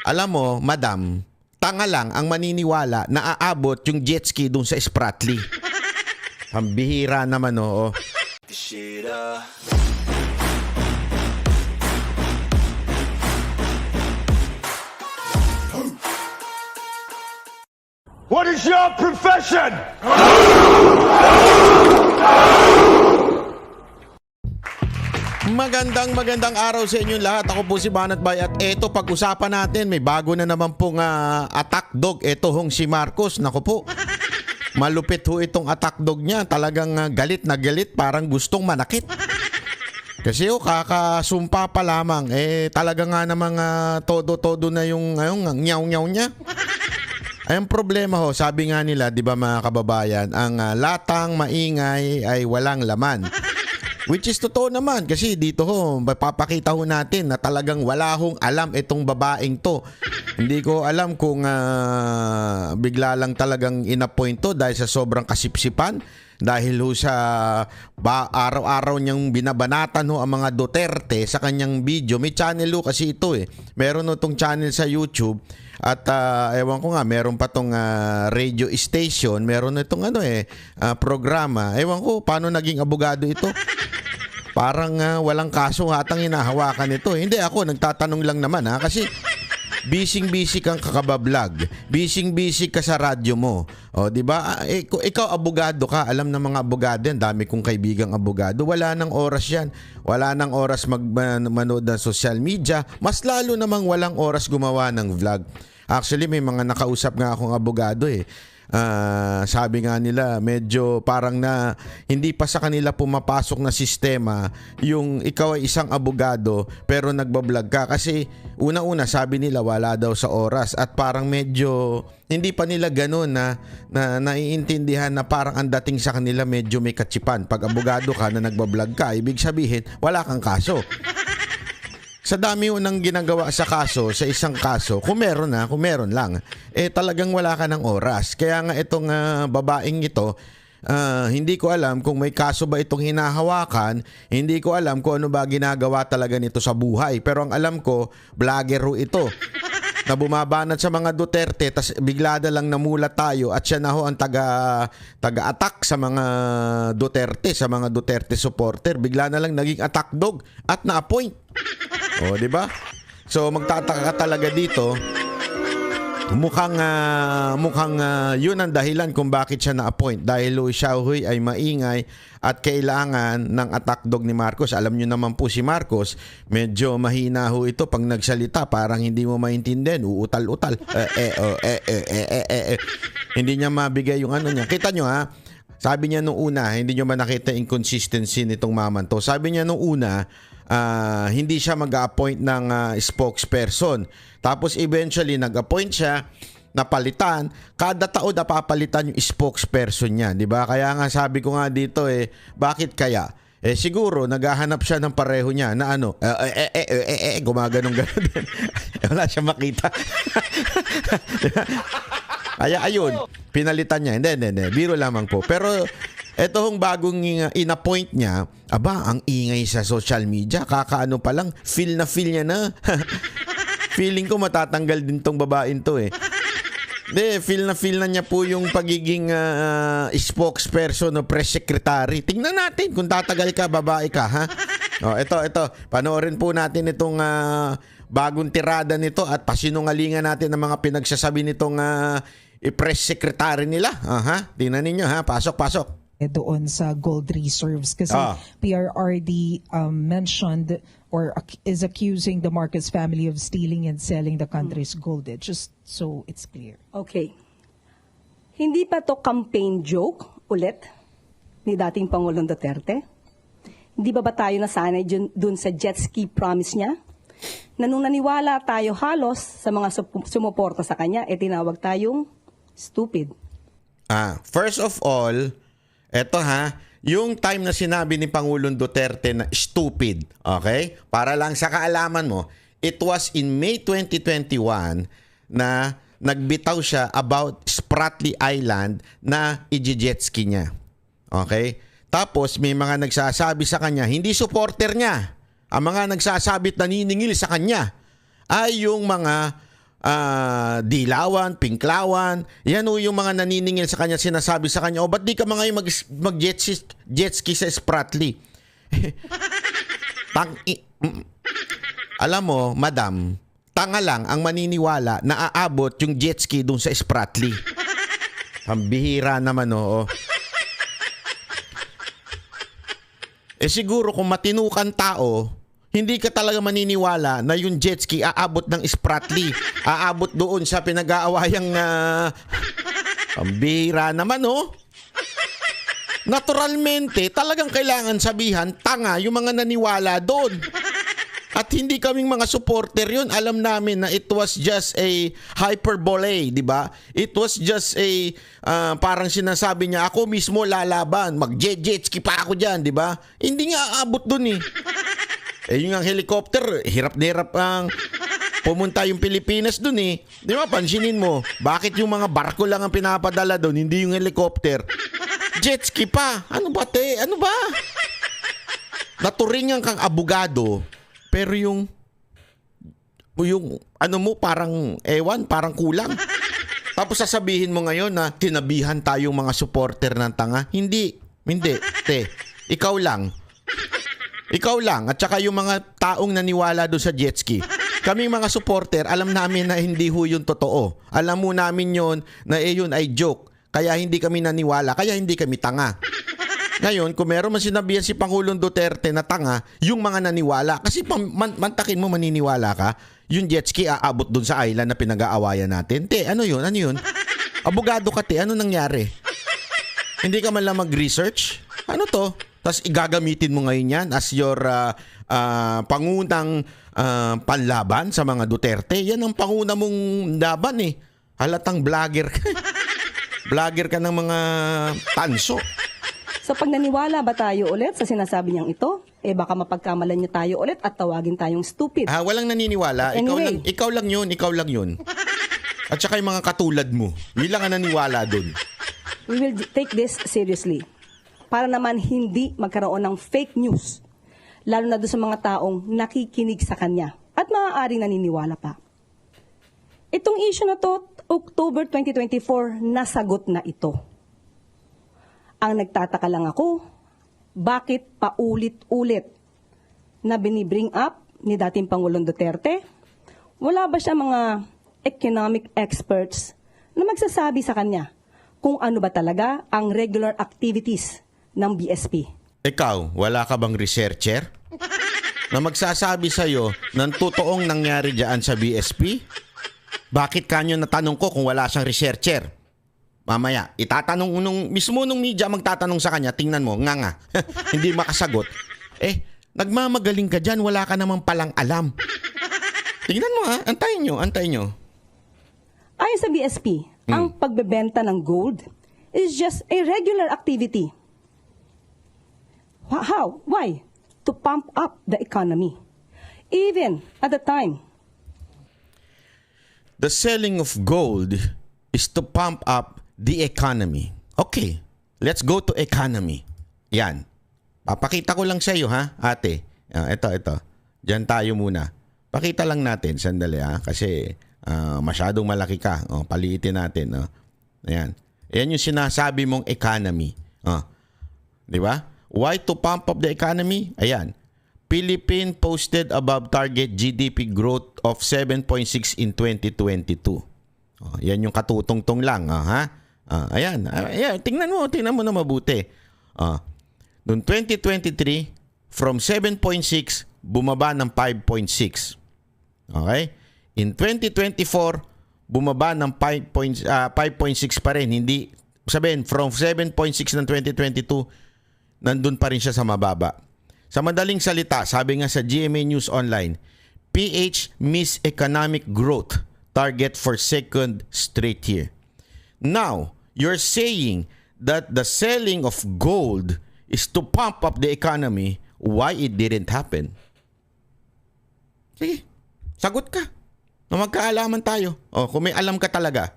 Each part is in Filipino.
Alam mo, madam, tanga lang ang maniniwala na aabot yung jet ski dun sa Spratly. Pambihira naman, oo. What is your profession? Magandang araw sa inyong lahat. Ako po si Banat Bay at eto pag-usapan natin, may bago na naman pong attack dog. Eto hong si Marcos. Naku po, malupit ho itong attack dog niya. Talagang galit na galit, parang gustong manakit. Kasi kakasumpa pa lamang, talaga nga namang todo-todo na yung nyaw-nyaw niya. Ay, ang problema ho, sabi nga nila, di ba mga kababayan, ang latang maingay ay walang laman. Which is totoo naman kasi dito ho, papakita ho natin na talagang wala hong alam itong babaeng to. Hindi ko alam kung bigla lang talagang inappoint to dahil sa sobrang kasipsipan. Dahil ho sa araw-araw niyang binabanatan ho ang mga Duterte sa kanyang video. May channel ho kasi ito Meron ho itong channel sa YouTube. At ewan ko nga, meron pa tong radio station, meron itong programa. Ewan ko paano naging abogado ito. Parang walang kaso hatang hinahawakan ito. Hindi, ako nagtatanong lang naman kasi busy kang kakabablog. Busy ka sa radyo mo. O, di ba? Ikaw abogado ka, alam ng mga abogado yan. Dami kong kaibigang abogado. Wala nang oras yan. Wala nang oras manood ng social media. Mas lalo namang walang oras gumawa ng vlog. Actually, may mga nakausap nga akong abogado sabi nga nila medyo parang na hindi pa sa kanila pumapasok na sistema yung ikaw ay isang abogado pero nagbablog ka kasi una-una sabi nila wala daw sa oras at parang medyo hindi pa nila ganun na naiintindihan na parang ang dating sa kanila medyo may katsipan. Pag abogado ka na nagbablog ka, ibig sabihin wala kang kaso. Sa dami unang ginagawa sa kaso, sa isang kaso, kung meron lang, talagang wala ka ng oras. Kaya nga itong babaeng ito, hindi ko alam kung may kaso ba itong hinahawakan, hindi ko alam kung ano ba ginagawa talaga nito sa buhay. Pero ang alam ko, vlogger ho ito. Na bumabanat sa mga Duterte, tas bigla na lang namulat tayo at siya na ho ang taga-attack sa mga Duterte, sa mga Duterte supporter. Bigla na lang naging attack dog at na-appoint. O, di ba? So magtataka ka talaga dito. Mukhang yun ang dahilan kung bakit siya na-appoint. Dahil siya ay maingay at kailangan ng attack dog ni Marcos. Alam nyo naman po si Marcos, medyo mahina ho ito pag nagsalita. Parang hindi mo maintindihan. Uutal-utal. Hindi niya mabigay yung ano niya. Kita nyo sabi niya nung una, hindi nyo ba nakita inconsistency nitong maman to? Sabi niya nung una, hindi siya mag-appoint ng spokesperson. Tapos eventually nag-appoint siya, napalitan. Kada taon napapalitan yung spokesperson niya, di ba? Kaya nga sabi ko nga dito bakit kaya? Siguro naghahanap siya ng pareho niya na gumaganong-ganon din. Wala siya makita. Kaya ayun, pinalitan niya. Hindi. Biro lamang po. Pero ito hong bagong in-appoint niya, ang ingay sa social media. Kakaano pa lang, feel niya na. Feeling ko matatanggal din tong babaeng to feel na niya po yung pagiging spokesperson o press secretary. Tingnan natin kung tatagal ka, babae ka, ha? Ito. Panoorin po natin itong bagong tirada nito at pasinungalingan natin ng mga pinagsasabi nitong press secretary nila. Tingnan ninyo, ha? Pasok. Doon sa gold reserves kasi PRRD mentioned or is accusing the Marcos family of stealing and selling the country's gold. Just so it's clear. Okay. Hindi pa to campaign joke ulit ni dating Pangulong Duterte? Hindi ba tayo nasanay dun sa jet ski promise niya? Na nung naniwala tayo halos sa mga sumuporta sa kanya, tinawag tayong stupid. First of all, eto yung time na sinabi ni Pangulong Duterte na stupid, okay? Para lang sa kaalaman mo, it was in May 2021 na nagbitaw siya about Spratly Island na i-jet ski niya. Okay? Tapos may mga nagsasabi sa kanya, hindi supporter niya. Ang mga nagsasabit naniningil sa kanya. ay yung mga dilawan, pinklawan. Yan o yung mga naniningil sa kanya, sinasabi sa kanya, ba't di ka mga mag-jet ski sa Spratly? Alam mo, madam, tanga lang ang maniniwala na aabot yung jet ski dun sa Spratly. Pambihira naman, oo. Siguro kung matinukan tao, hindi ka talaga maniniwala na yung jet ski aabot ng Spratly. Aabot doon sa pinag-aawayang pambihira naman, oh. Naturalmente, talagang kailangan sabihan, tanga yung mga naniwala doon. At hindi kaming mga supporter yun. Alam namin na it was just a hyperbole, di ba? It was just a, parang sinasabi niya, ako mismo lalaban, mag-jet ski pa ako dyan, di ba? Hindi nga aabot dun eh. Yung ang helicopter, hirap na hirap ang pumunta yung Pilipinas dun eh. Di ba, pansinin mo, bakit yung mga barko lang ang pinapadala dun, hindi yung helicopter? Jet ski pa. Ano ba, te? Ano ba? Naturingan kang abogado, pero yung ano mo parang ewan, parang kulang. Tapos sasabihin mo ngayon na tinabihan tayong mga supporter ng tanga. Hindi, te. Ikaw lang. At saka yung mga taong naniwala doon sa jet ski. Kaming mga supporter, alam namin na hindi ho yun totoo. Alam mo namin yun na yun ay joke. Kaya hindi kami naniwala, kaya hindi kami tanga. Ngayon, kung meron man sinabihan si Pangulong Duterte na tanga, yung mga naniwala, kasi mantakin mo maniniwala ka, yung jet ski aabot dun sa island na pinag-aawayan natin. Te, ano yun? Abogado ka, te. Ano nangyari? Hindi ka man lang mag-research? Ano to? Tapos igagamitin mo ngayon yan as your pangunang panlaban sa mga Duterte. Yan ang panguna mong laban eh. Halatang vlogger ka. Vlogger ka ng mga tanso. So pag naniwala ba tayo ulit sa sinasabi niyang ito, baka mapagkamalan niyo tayo ulit at tawagin tayong stupid. Walang naniniwala. Anyway. Ikaw lang yun. At saka yung mga katulad mo. Hindi lang ang naniwala dun. We will take this seriously. Para naman hindi magkaroon ng fake news. Lalo na doon sa mga taong nakikinig sa kanya at maaaring naniniwala pa. Itong issue na to, October 2024, nasagot na ito. Ang nagtataka lang ako, bakit paulit-ulit na binibring up ni dating Pangulong Duterte? Wala ba siya mga economic experts na magsasabi sa kanya kung ano ba talaga ang regular activities ng BSP? Ikaw, wala ka bang researcher na magsasabi sa'yo ng totoong nangyari dyan sa BSP? Bakit kanyo natanong ko kung wala siyang researcher? Mamaya, itatanong nung media magtatanong sa kanya, tingnan mo, nga. Hindi makasagot. Nagmamagaling ka dyan, wala ka namang palang alam. Tingnan mo ha, antayin nyo. Ayon sa BSP, ang pagbebenta ng gold is just a regular activity. How? Why? To pump up the economy. Even at the time. The selling of gold is to pump up the economy. Okay, let's go to economy. Yan. Papakita ko lang sa iyo ha, ate. Ito. Diyan tayo muna. Pakita lang natin, sandali ha, kasi masyadong malaki ka. Paliitin natin. Ayan. Yan yung sinasabi mong economy. Di ba? Why to pump up the economy? Ayan. Philippine posted above target GDP growth of 7.6 in 2022. Yan yung katutungtong lang, ha? Ayan, tingnan mo na mabuti. Noong 2023, from 7.6 bumaba ng 5.6. Okay? In 2024, bumaba ng 5.6 pa rin. Hindi sabihin from 7.6 ng 2022, nandun pa rin siya sa mababa. Sa madaling salita, sabi nga sa GMA News Online, PH miss economic growth target for second straight year. Now, you're saying that the selling of gold is to pump up the economy. Why it didn't happen? Sige, sagot ka. Na magkaalaman tayo. Kung may alam ka talaga.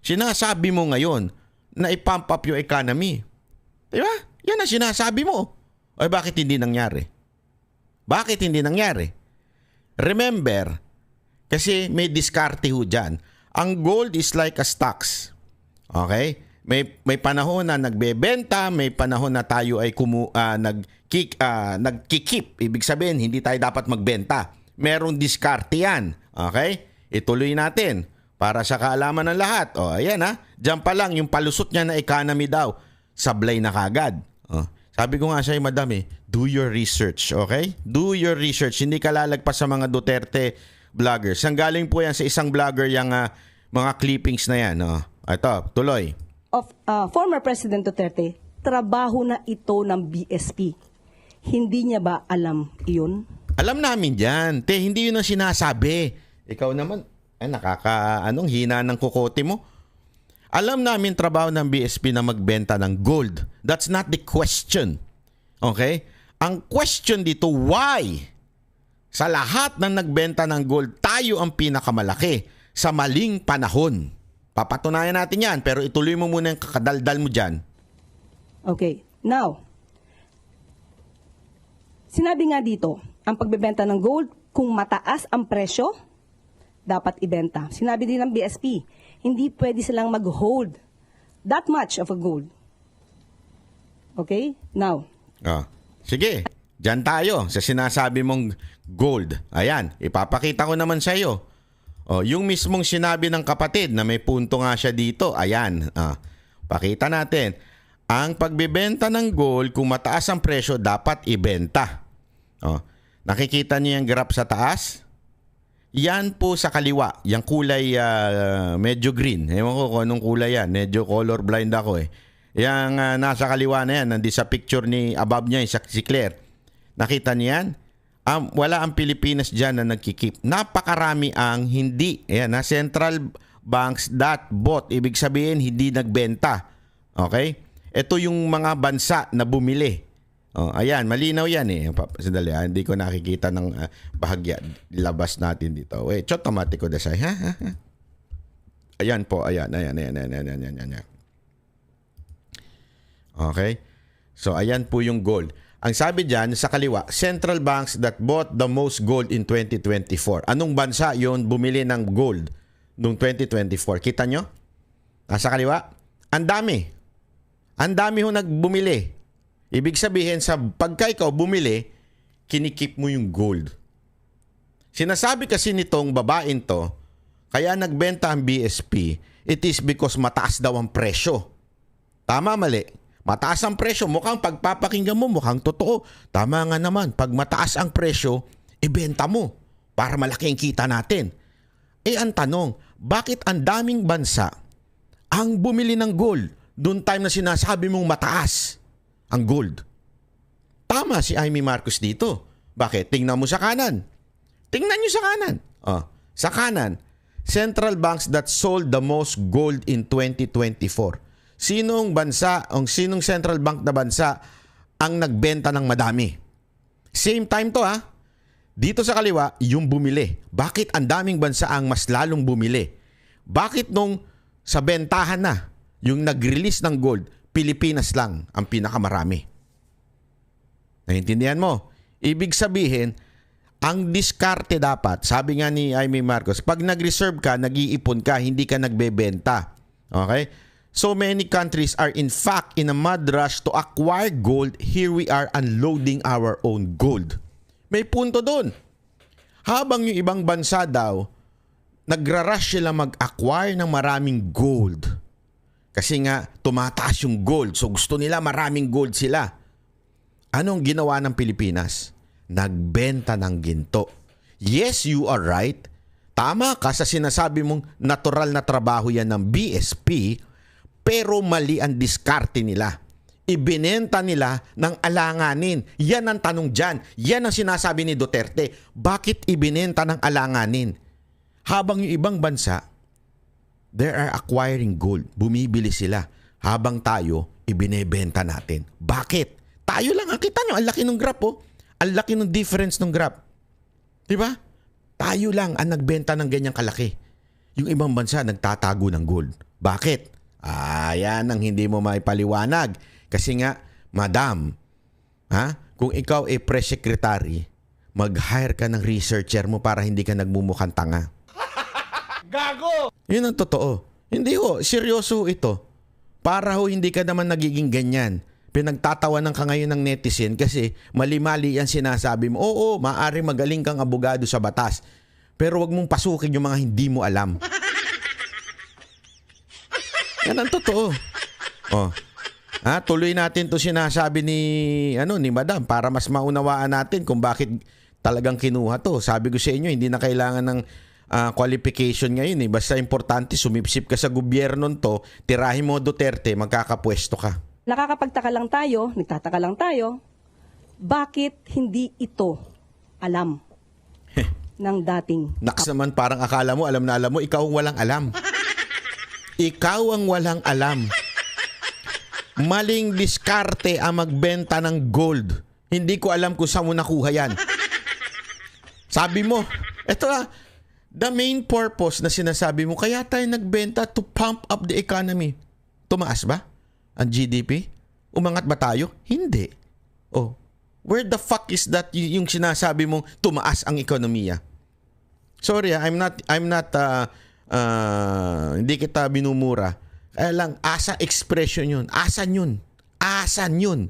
Sinasabi mo ngayon na i-pump up yung economy. Diba? Yan ang sinasabi mo. Bakit hindi nangyari? Remember, Kasi may diskarte ho dyan. Ang gold is like a stocks. Okay? May panahon na nagbebenta, may panahon na tayo ay nagkikip. Ibig sabihin, hindi tayo dapat magbenta. Merong diskarte yan. Okay? Ituloy natin para sa kaalaman ng lahat. O, ayan ha. Diyan pa lang, yung palusot niya na economy daw, sablay na kagad. O, sabi ko nga sa'yo, madam do your research, okay? Do your research. Hindi ka lalagpas sa mga Duterte vloggers. Ang galing po yan sa isang vlogger yung mga clippings na yan. O, ito, tuloy. Of former President Duterte, trabaho na ito ng BSP. Hindi niya ba alam iyon? Alam namin yan. Hindi yun ang sinasabi. Ikaw naman, hina ng kukote mo. Alam namin trabaho ng BSP na magbenta ng gold. That's not the question. Okay? Ang question dito, why? Sa lahat ng nagbenta ng gold, tayo ang pinakamalaki sa maling panahon. Papatunayan natin yan, pero ituloy mo muna yung kakadaldal mo dyan. Okay. Now, sinabi nga dito, ang pagbebenta ng gold, kung mataas ang presyo, dapat ibenta. Sinabi din ng BSP, hindi pwede silang mag-hold that much of a gold. Okay? Now. Sige, dyan tayo sa sinasabi mong gold. Ayan, ipapakita ko naman sa iyo. Yung mismong sinabi ng kapatid na may punto nga siya dito. Ayan, pakita natin. Ang pagbebenta ng gold, kung mataas ang presyo, dapat ibenta. Nakikita niyo yung graph sa taas? Yan po sa kaliwa. Yung kulay medyo green. Ewan ko kung anong kulay yan. Medyo color blind ako Yang nasa kaliwa na yan, nandito sa picture ni above niya, si Claire. Nakita niyo yan? Wala ang Pilipinas dyan na nagkikip. Napakarami ang hindi. Ayan, central banks that bought. Ibig sabihin, hindi nagbenta. Okay? Ito yung mga bansa na bumili. Ayan, malinaw yan Sandali, hindi ko nakikita ng bahagya. Labas natin dito. Wait, automatic ko dasay. Ayan po, ayan. Okay? So, ayan po yung gold. Ang sabi dyan, sa kaliwa, central banks that bought the most gold in 2024. Anong bansa yon bumili ng gold noong 2024? Kita nyo? Nasa kaliwa? Ang dami. Ang dami ho nagbumili. Ibig sabihin, pagka ikaw bumili, kinikip mo yung gold. Sinasabi kasi nitong babaeng to, kaya nagbenta ang BSP, it is because mataas daw ang presyo. Tama, mali? Mataas ang presyo, mukhang pagpapakinggan mo, mukhang totoo. Tama nga naman, pag mataas ang presyo, ibenta mo para malaki ang kita natin. Ang tanong, bakit ang daming bansa ang bumili ng gold doon time na sinasabi mong mataas ang gold? Tama si Amy Marcos dito. Bakit? Tingnan mo sa kanan. Tingnan nyo sa kanan. Sa kanan, central banks that sold the most gold in 2024. Sinong central bank na bansa ang nagbenta ng madami? Same time to Dito sa kaliwa, yung bumili. Bakit ang daming bansa ang mas lalong bumili? Bakit nung sa bentahan na, yung nag-release ng gold, Pilipinas lang ang pinakamarami? Naintindihan mo? Ibig sabihin, ang diskarte dapat, sabi nga ni Amy Marcos, pag nag-reserve ka, nag-iipon ka, hindi ka nagbebenta. Okay? So many countries are in fact in a mad rush to acquire gold. Here we are unloading our own gold. May punto doon. Habang yung ibang bansa daw, nagra-rush sila mag-acquire ng maraming gold. Kasi nga, tumataas yung gold. So gusto nila maraming gold sila. Anong ginawa ng Pilipinas? Nagbenta ng ginto. Yes, you are right. Tama ka sa sinasabi mong natural na trabaho yan ng BSP, pero mali ang diskarte nila. Ibinenta nila ng alanganin. Yan ang tanong dyan. Yan ang sinasabi ni Duterte. Bakit ibinenta ng alanganin? Habang yung ibang bansa, they are acquiring gold. Bumibili sila. Habang tayo, ibinebenta natin. Bakit? Tayo lang. Kita nyo, ang laki ng graph Ang laki ng difference ng graph. Diba? Tayo lang ang nagbenta ng ganyang kalaki. Yung ibang bansa, nagtatago ng gold. Bakit? Yan ang hindi mo maipaliwanag. Kasi nga, madam, kung ikaw press secretary, mag-hire ka ng researcher mo para hindi ka nagmumukhang tanga. Gago! Yun ang totoo. Hindi ho, seryoso ho ito. Para ho hindi ka naman nagiging ganyan. Pinagtatawanan ka ngayon ng netizen kasi mali-mali yan sinasabi mo. Oo, maaari magaling kang abogado sa batas. Pero wag mong pasukin yung mga hindi mo alam. Yan ang totoo. Oh. Tuloy natin 'to sinasabi ni Madam para mas maunawaan natin kung bakit talagang kinuha 'to. Sabi ko sa inyo, hindi na kailangan ng qualification ngayon eh. Basta importante sumipsip ka sa gobyerno to, tirahin mo Duterte, magkakapwesto ka. Nagtataka lang tayo, bakit hindi ito alam ng dating Naks naman, parang akala mo, alam na alam mo, ikaw ang walang alam. Ikaw ang walang alam. Maling diskarte ang magbenta ng gold. Hindi ko alam kung saan mo nakuha yan. Sabi mo, eto the main purpose na sinasabi mo, kaya tayo nagbenta to pump up the economy. Tumaas ba ang GDP? Umangat ba tayo? Hindi. Oh, where the fuck is that yung sinasabi mong tumaas ang ekonomiya? Sorry, I'm not hindi kita binumura. Kaya lang, asa expression yun. Asan yun? Asan yun?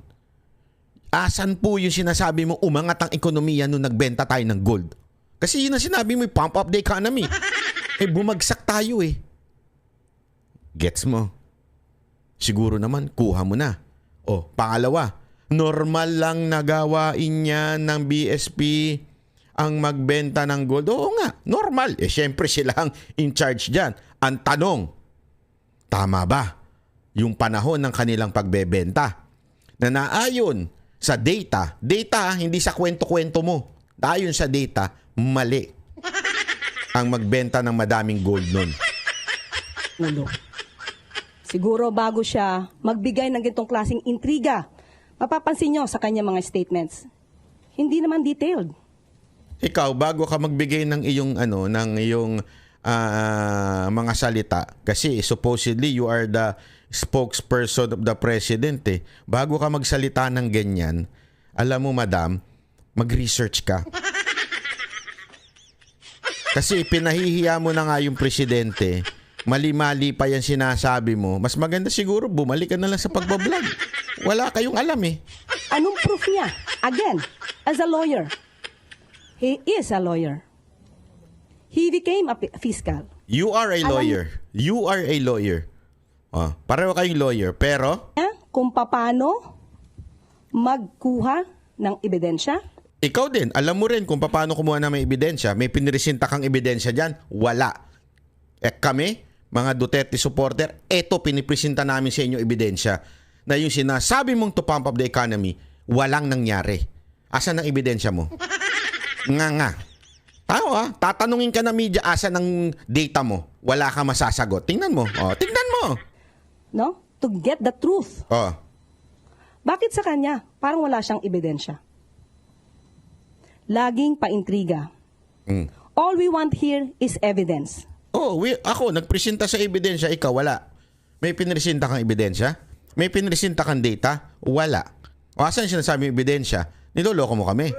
Asan po yung sinasabi mo umangat ang ekonomiya nung nagbenta tayo ng gold? Kasi yun ang sinabi mo, pump up the economy. Bumagsak tayo eh. Gets mo? Siguro naman, kuha mo na. O, pangalawa, normal lang nagawain niya ng BSP ang magbenta ng gold. Oo nga, normal. Syempre sila ang in charge dyan. Ang tanong, tama ba yung panahon ng kanilang pagbebenta? Na naayon sa data, hindi sa kwento-kwento mo. Ayon sa data, mali ang magbenta ng madaming gold nun. Siguro bago siya magbigay ng ganitong klaseng intriga, mapapansin nyo sa kanya mga statements, hindi naman detailed. Ikaw, bago ka magbigay ng iyong mga salita, kasi supposedly you are the spokesperson of the president eh. Bago ka magsalita ng ganyan, alam mo madam, mag-research ka. Kasi pinahihiya mo na nga yung presidente, mali-mali pa yan sinasabi mo, mas maganda siguro bumalik ka na lang sa pagbablog. Wala kayong alam eh. Anong proof niya? Again, as a lawyer, he is a lawyer. He became a fiscal. You are a lawyer. You are a lawyer. Pareho kayong lawyer, pero Kung paano magkuha ng ebidensya? ikaw din, alam mo rin kung paano kumuha na may ebidensya. May pinresinta kang ebidensya dyan? Wala. Kami, mga Duterte supporter, eto pinipresenta namin sa inyo ebidensya na yung sinasabi mong to pump up the economy, walang nangyari. Asan ang ebidensya mo? Nga. Tatanungin ka na media, asan ang data mo? Wala ka masasagot. Tingnan mo. Tingnan mo. No? To get the truth. Bakit sa kanya parang wala siyang ebidensya? Laging paintriga. All we want here is evidence. Ako, nagpresenta sa ebidensya, ikaw wala. May pinresenta kang ebidensya? May pinresenta kang data? Wala. Asan sinasabi yung ebidensya? Niloloko mo kami.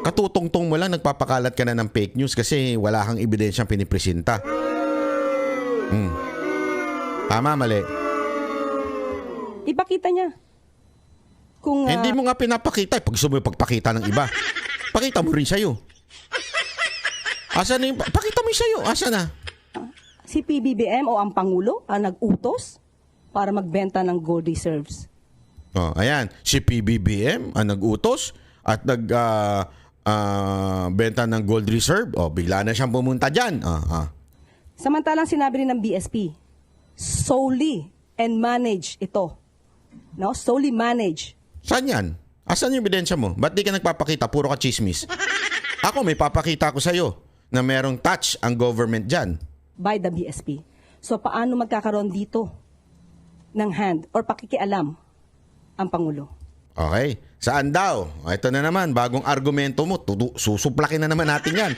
Katutungtong mo lang, nagpapakalat ka na ng fake news kasi wala kang ebidensyang pinipresenta. Tama, mali. Ipakita niya. Kung, Hindi mo nga pinapakita. Pag gusto mo pagpakita ng iba, pakita mo rin sa'yo. Asan na yung... Pakita mo yung sa'yo. Asan na? si PBBM o ang Pangulo ang nag-utos para magbenta ng gold reserves. Ayan. Si PBBM ang nag-utos at benta ng gold reserve. Bigla na siyang pumunta dyan. Samantalang sinabi rin ng BSP, solely and manage ito. No? Solely manage. Saan yan? Asan yung ebidensya mo? Ba't di ka nagpapakita? Puro ka chismis. Ako, may papakita ko sa'yo na merong touch ang government dyan. By the BSP. So, paano magkakaroon dito ng hand or pakikialam ang Pangulo? Okay. Saan daw? Ito na naman, bagong argumento mo. Susuplakin na naman natin yan.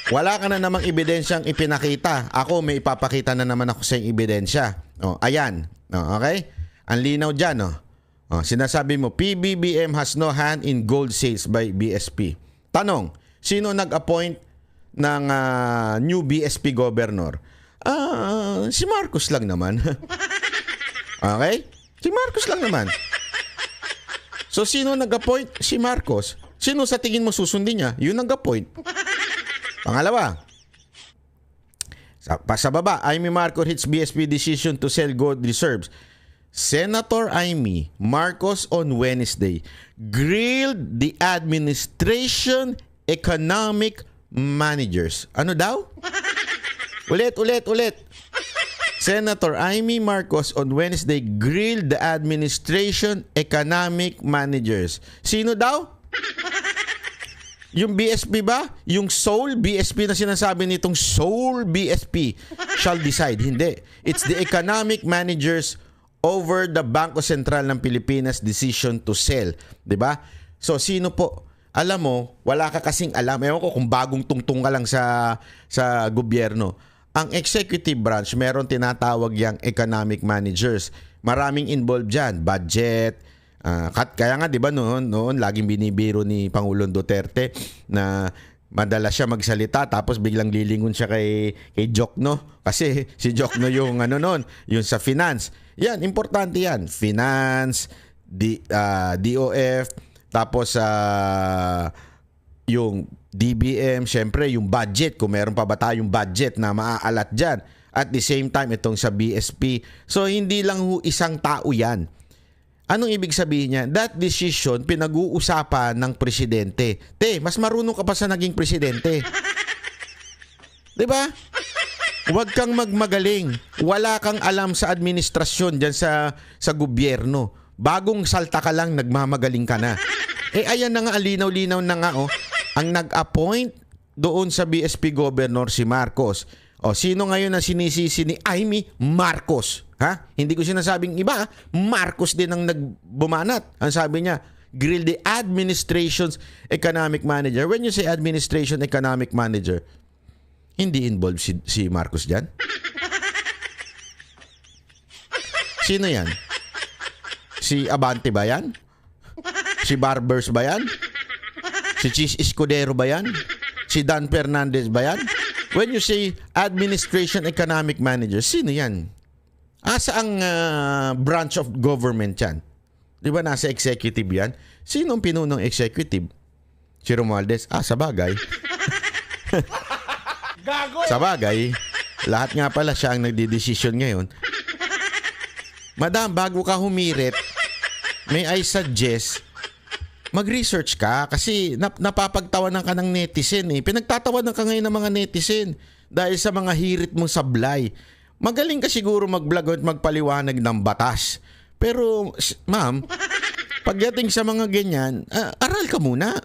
Wala ka na namang ebidensyang ipinakita. Ako, may ipapakita na naman ako sa ebidensya. Ayan. Okay? Ang linaw dyan. Sinasabi mo, PBBM has no hand in gold sales by BSP. Tanong, sino nag-appoint ng new BSP governor? Si Marcos lang naman. Okay? Si Marcos lang naman. So, sino nag-appoint? Si Marcos. Sino sa tingin mo susundin niya? Yun nag-appoint. Pangalawa, sa baba, Amy Marcos hits BSP decision to sell gold reserves. Senator Amy Marcos on Wednesday grilled the administration economic managers. Ano daw? Ulit. Senator Amy Marcos on Wednesday grilled the administration economic managers. Sino daw? Yung BSP ba? Yung sole BSP na sinasabi nitong sole BSP shall decide. Hindi. It's the economic managers over the Bangko Sentral ng Pilipinas decision to sell. 'Di ba? So, sino po? Alam mo, wala ka kasing alam. Ewan ko kung bagong tungtong ka lang sa gobyerno. Ang executive branch, meron tinatawag yang economic managers. Maraming involved dyan. Budget. Kaya nga, di ba noon laging binibiro ni Pangulong Duterte na madalas siya magsalita tapos biglang lilingon siya kay Jokno. Kasi si Jokno yung yung sa finance. Yan, importante yan. Finance, DOF, tapos yung DBM, syempre yung budget, kung meron pa ba tayong budget na maaalat dyan. At the same time, itong sa BSP. So, hindi lang isang tao yan. Anong ibig sabihin niya? That decision, pinag-uusapan ng presidente. Mas marunong ka pa sa naging presidente. 'Di ba? Huwag kang magmagaling. Wala kang alam sa administrasyon dyan sa gobyerno. Bagong salta ka lang, nagmamagaling ka na. Ayan na nga, linaw-linaw na nga. Ang nag-appoint doon sa BSP Governor si Marcos. Sino ngayon ang sinisisi ni Amy Marcos? Hindi ko sinasabing iba. Marcos din ang nagbumanat. Ang sabi niya, grill the administration's economic manager. When you say administration economic manager, hindi involved si Marcos dyan? Sino yan? Si Abante ba yan? Si Barbers ba yan? Si Cheese Escudero ba yan? Si Dan Fernandez ba yan? When you say administration economic manager, sino yan? Saang branch of government yan? Di ba nasa executive yan? Sino ang pinunong executive? Si Romualdez? Sa bagay. Sa bagay, lahat nga pala siya ang nagdidesisyon ngayon. Madam, bago ka humirit, may I suggest, mag-research ka kasi napapagtawanan ka ng netizen eh. Pinagtatawanan ka ngayon ng mga netizen dahil sa mga hirit mong sablay. Magaling ka siguro mag-vlog at magpaliwanag ng batas. Pero, ma'am, pagdating sa mga ganyan, aral ka muna.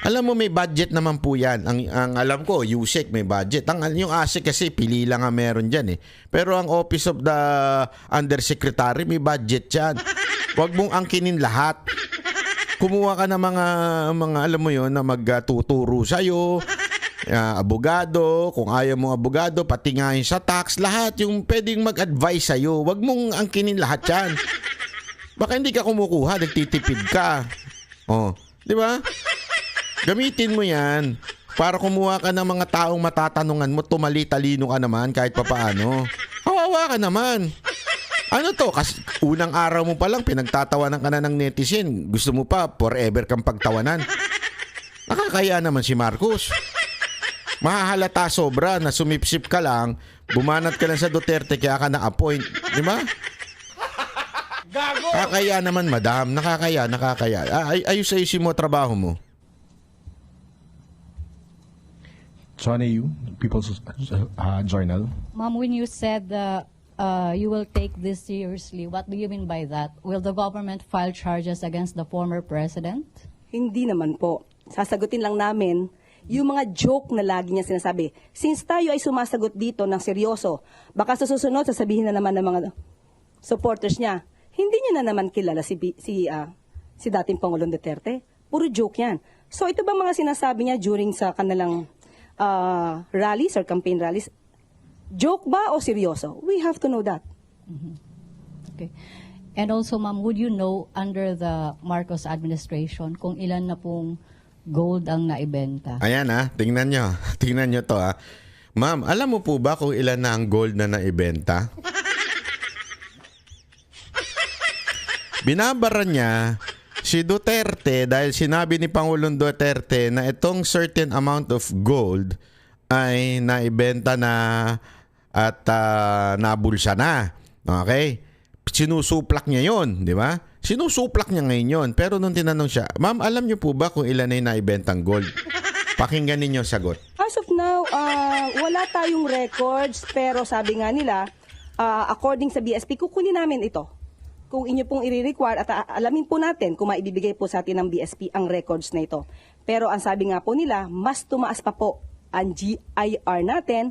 Alam mo, may budget naman po yan. Ang alam ko, USEC may budget. Yung ASEC kasi, pili lang ang meron dyan eh. Pero ang Office of the Undersecretary, may budget yan. Huwag mong angkinin lahat. Kumuha ka ng mga alam mo yon na magtuturo sa'yo. Abogado, kung ayaw mong abogado, pati nga yung sa tax, lahat yung pwedeng mag-advise sa'yo. Huwag mong angkinin lahat yan. Baka hindi ka kumukuha, nagtitipid ka. Di ba? Gamitin mo yan para kumuha ka ng mga taong matatanungan mo, tumali-talino ka naman kahit papaano. Kawawa ka naman. Ano to? Kasi unang araw mo pa lang, pinagtatawanan ka na ng netizen. Gusto mo pa, forever kang pagtawanan. Nakakaya naman si Marcos. Mahahalata sobra na sumipsip ka lang, bumanat ka lang sa Duterte kaya ka na-appoint. Di ba? Nakakaya naman, madam. Nakakaya. Ayos-ayusin mo trabaho mo. Johnny Yu, People's Journal. Ma'am, when you said you will take this seriously, what do you mean by that? Will the government file charges against the former president? Hindi naman po. Sasagutin lang namin yung mga joke na lagi niya sinasabi. Since tayo ay sumasagot dito ng seryoso, baka sa susunod sasabihin na naman ng mga supporters niya, hindi niya na naman kilala si dating Pangulong Duterte. Puro joke yan. So ito ba mga sinasabi niya during sa kanilang rallies or campaign rallies, joke ba o seryoso? We have to know that. Okay. And also, ma'am, would you know under the Marcos administration kung ilan na pong gold ang naibenta? Ayan tingnan nyo. Tingnan nyo to Ma'am, alam mo po ba kung ilan na ang gold na naibenta? Binabara niya si Duterte dahil sinabi ni Pangulong Duterte na itong certain amount of gold ay naibenta na at nabulsa na. Okay? Sinusuplak niya yon, di ba? Sinusuplak niya ngayon yon. Pero nung tinanong siya, ma'am, alam niyo po ba kung ilan ay naibentang gold? Pakinggan ninyo ang sagot. As of now, wala tayong records, pero sabi nga nila, according sa BSP, kukunin namin ito. Kung inyo pong i-require at alamin po natin kung maibibigay po sa atin ng BSP ang records na ito. Pero ang sabi nga po nila, mas tumaas pa po ang GIR natin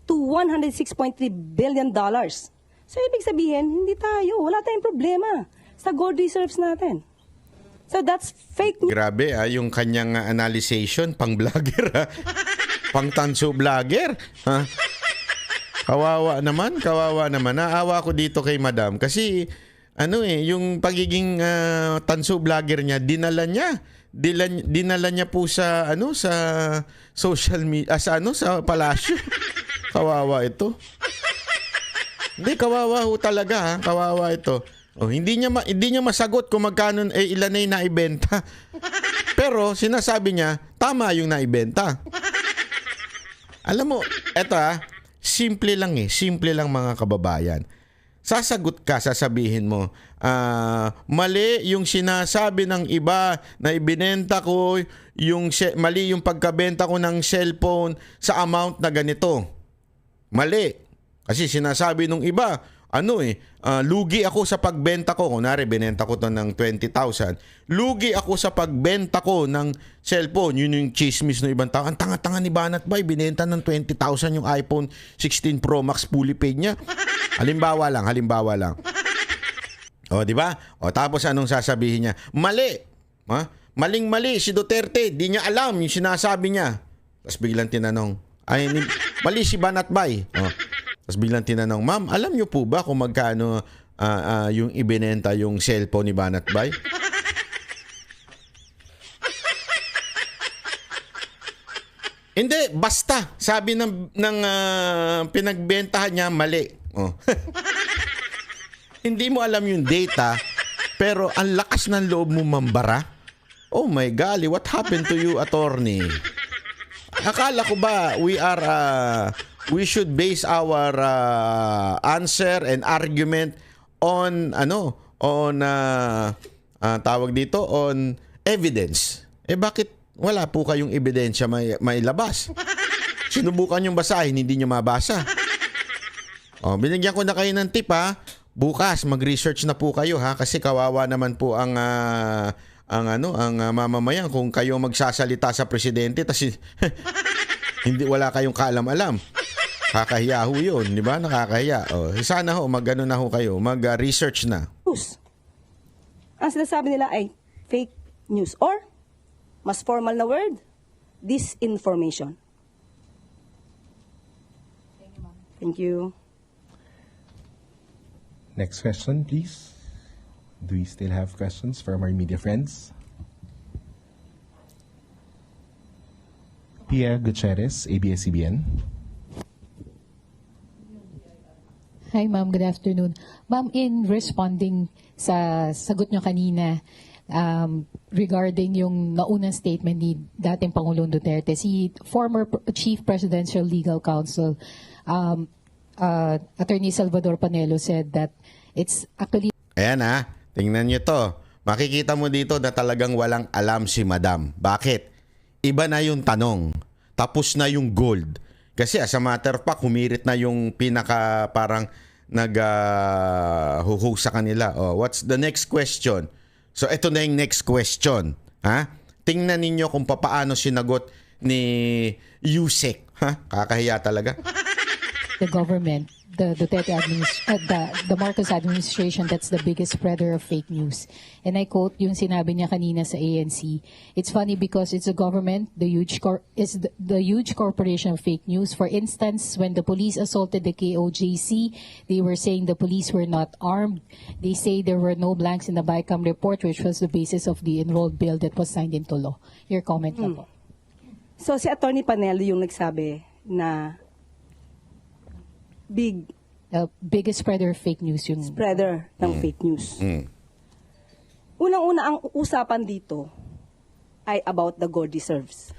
to $106.3 billion. So ibig sabihin, hindi tayo, wala tayong problema sa gold reserves natin. So that's fake news. Grabe yung kanyang analyzation pang vlogger pang tanso vlogger kawawa naman. Naawa ko dito kay madam kasi yung pagiging tanso vlogger niya dinala niya po sa sa social media sa palasyo. Kawawa ito. Hindi, kawawa ho talaga kawawa ito. Hindi niya masagot kung magkano ilan na yung naibenta. Pero sinasabi niya, tama yung naibenta. Alam mo, eto simple lang simple lang mga kababayan. Sasagot ka, sasabihin mo, mali yung sinasabi ng iba na ibinenta ko, mali yung pagkabenta ko ng cellphone sa amount na ganito. Mali. Kasi sinasabi ng iba, lugi ako sa pagbenta ko. Kunwari, binenta ko to ng 20,000. Lugi ako sa pagbenta ko ng cellphone. Yun yung chismis ng ibang tao. Ang tanga-tanga ni Banat Bay, binenta ng 20,000 yung iPhone 16 Pro Max fully paid niya. Halimbawa lang. Di ba? Tapos anong sasabihin niya? Mali. Maling-mali si Duterte. Di niya alam yung sinasabi niya. Tapos biglang tinanong, mali si Banat Bay. Tapos biglang tinanong, ma'am, alam niyo po ba kung magkano yung ibinenta yung cellphone ni Banat Bay? Hindi, basta. Sabi ng pinagbentahan niya, mali. Hindi mo alam yung data, pero ang lakas ng loob mo mambara. Oh my golly, what happened to you, attorney? Akala ko ba we should base our answer and argument on tawag dito, on evidence. Bakit wala po kayong ebidensya mailabas? Sinubukan yung basahin, hindi nyo mabasa. Binigyan ko na kayo ng tip bukas mag-research na po kayo kasi kawawa naman po ang mamamayan kung kayo magsasalita sa presidente tas hindi wala kayong kaalam-alam. Kakahiya ho yun, di ba? Nakakahiya. Sana mag-ano na ho kayo, mag-research na. News. Ang sinasabi nila ay fake news or, mas formal na word, disinformation. Thank you. Next question, please. Do we still have questions from our media friends? Pierre Gutierrez, ABS-CBN. Hi, ma'am. Good afternoon. Ma'am, in responding sa sagot nyo kanina regarding yung naunang statement ni dating Pangulong Duterte, si former Chief Presidential Legal Counsel, Attorney Salvador Panelo said that it's actually... Ayan tingnan nyo to. Makikita mo dito na talagang walang alam si Madam. Bakit? Iba na yung tanong. Tapos na yung gold. Kasi as a matter of fact, humirit na yung pinaka parang nag-host sa kanila. What's the next question? So ito na yung next question. Tingnan ninyo kung paano sinagot ni Yusek. Kakahiya talaga. The government the Duterte the Marcos administration that's the biggest spreader of fake news. And I quote yung sinabi niya kanina sa ANC. It's funny because it's the government, the huge corporation of fake news. For instance, when the police assaulted the KOJC, they were saying the police were not armed. They say there were no blanks in the BICAM report, which was the basis of the enrolled bill that was signed into law. Your comment na po. So si Attorney Panelo yung nagsabi na The biggest spreader of fake news yung spreader ng fake news. Unang-una, ang usapan dito ay about the gold reserves.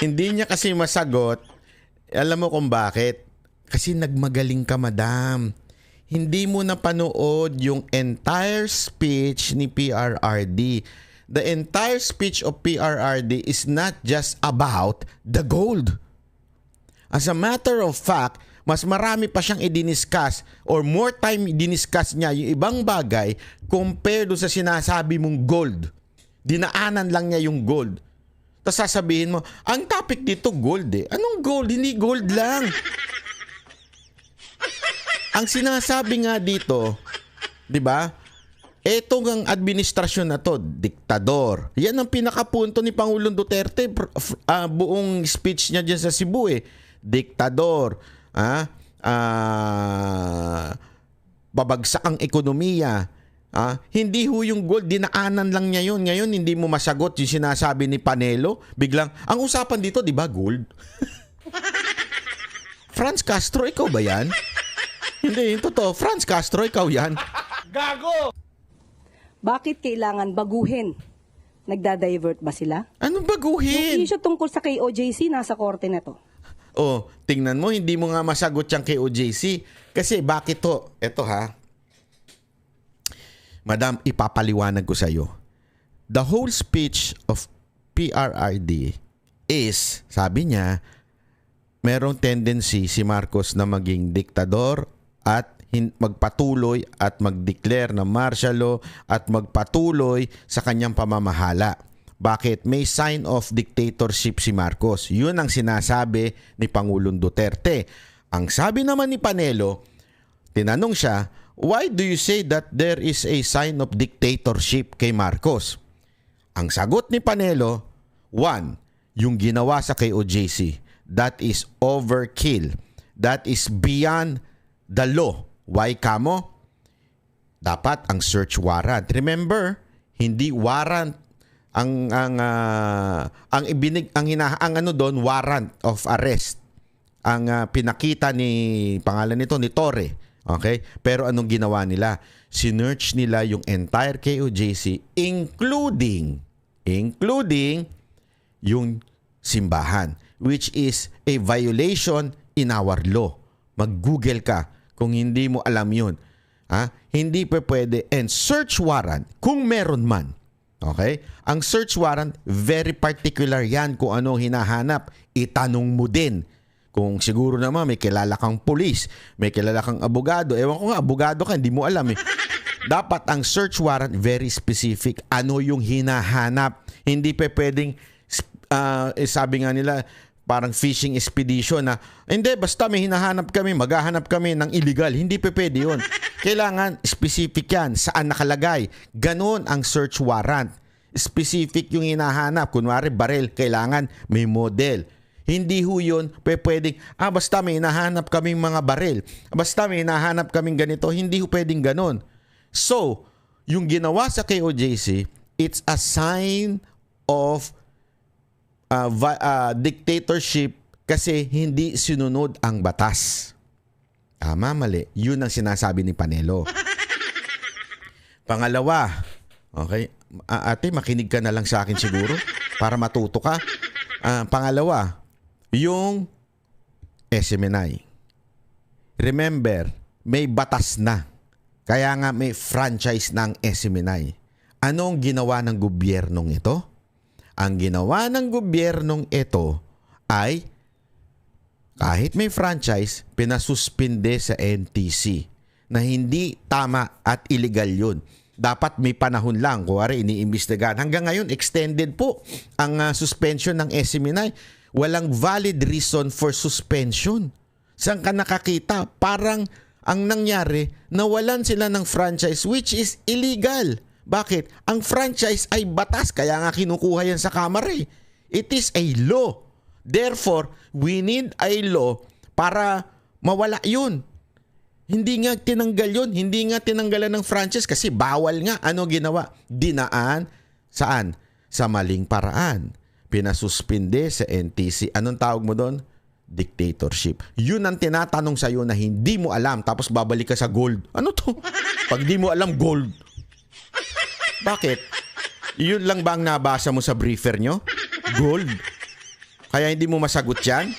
Hindi niya kasi masagot. Alam mo kung bakit? Kasi nagmagaling ka, madam. Hindi mo napanood yung entire speech ni PRRD. The entire speech of PRRD is not just about the gold. As a matter of fact, mas marami pa siyang i-discuss or more time i-discuss niya yung ibang bagay compared do sa sinasabi mong gold. Dinaanan lang niya yung gold. Tapos sasabihin mo, ang topic dito gold eh. Anong gold? Hindi gold lang. Ang sinasabi nga dito, di ba? Etong ang administrasyon na to, diktador. Yan ang pinakapunto ni Pangulong Duterte, buong speech niya dyan sa Cebu eh. Diktador. Babagsak ang ekonomiya. Hindi ho yung gold, dinaanan lang niya yun. Ngayon, hindi mo masagot yung sinasabi ni Panelo. Biglang, ang usapan dito, di ba, gold? Franz Castro, ikaw ba yan? Hindi, yung totoo. Franz Castro, ikaw yan. Bakit kailangan baguhin? Nagda-divert ba sila? Anong Yung baguhin? issue tungkol sa KOJC, nasa korte na to. Oh, tingnan mo, hindi mo nga masagot yung KOJC. Kasi bakit to? Eto ha. Madam, ipapaliwanag ko sa iyo. The whole speech of PRRD is, sabi niya, merong tendency si Marcos na maging diktador at magpatuloy at mag-declare ng martial law at magpatuloy sa kanyang pamamahala. Bakit? May sign of dictatorship si Marcos. Yun ang sinasabi ni Pangulong Duterte. Ang sabi naman ni Panelo, tinanong siya, why do you say that there is a sign of dictatorship kay Marcos? Ang sagot ni Panelo, one, yung ginawa sa KOJC, that is overkill. That is beyond the law. Why kamo? Dapat ang search warrant. Remember, hindi warrant ang warrant of arrest. Ang pinakita ni pangalan nito ni Torre. Okay? Pero anong ginawa nila? Sinearch nila yung entire KOJC including yung simbahan, which is a violation in our law. Mag-Google ka kung hindi mo alam yun. Hindi pa pwede. And search warrant, kung meron man. Okay? Ang search warrant, very particular yan kung ano hinahanap. Itanong mo din. Kung siguro naman may kilala kang pulis, may kilala kang abogado. Ewan ko nga, abogado ka, hindi mo alam eh. Dapat ang search warrant very specific. Ano yung hinahanap? Hindi pa pwedeng, sabi nga nila, parang fishing expedition na, hindi, basta may hinahanap kami, maghahanap kami ng illegal. Hindi pa pwede yun. Kailangan specific yan. Saan nakalagay? Ganon ang search warrant. Specific yung hinahanap. Kunwari, baril, kailangan may model. Hindi ho yun, pwedeng, basta may hinahanap kaming mga baril. Basta may hinahanap kaming ganito. Hindi ho pwedeng ganon. So, yung ginawa sa KOJC, it's a sign of dictatorship kasi hindi sinunod ang batas. Tama, mali. Yun ang sinasabi ni Panelo. Pangalawa, okay, ate, makinig ka na lang sa akin siguro para matuto ka. Pangalawa, yung SMNI. Remember, may batas na. Kaya nga may franchise ng SMNI. Anong ginawa ng gobyernong ito? Ang ginawa ng gobyernong ito ay kahit may franchise, pinasuspinde sa NTC na hindi tama at illegal yun. dapat may panahon lang. Kuwari, iniimbestigahan. Hanggang ngayon, extended po ang suspension ng SMNI. Walang valid reason for suspension. Saan ka nakakita? Parang ang nangyari, nawalan sila ng franchise which is illegal. Bakit? Ang franchise ay batas, kaya nga kinukuha yan sa Kamara eh. It is a law. Therefore, we need a law para mawala yun. Hindi nga tinanggal yun. Hindi nga tinanggalan ng franchise kasi bawal nga. Ano ginawa? Dinaan. Saan? Sa maling paraan. Pinasuspinde sa NTC. Anong tawag mo doon? Dictatorship. Yun ang tinatanong sa'yo na hindi mo alam tapos babalik ka sa gold. Ano to? Pag di mo alam, gold. Bakit? Yun lang ba ang nabasa mo sa briefer nyo? Gold. Kaya hindi mo masagot yan?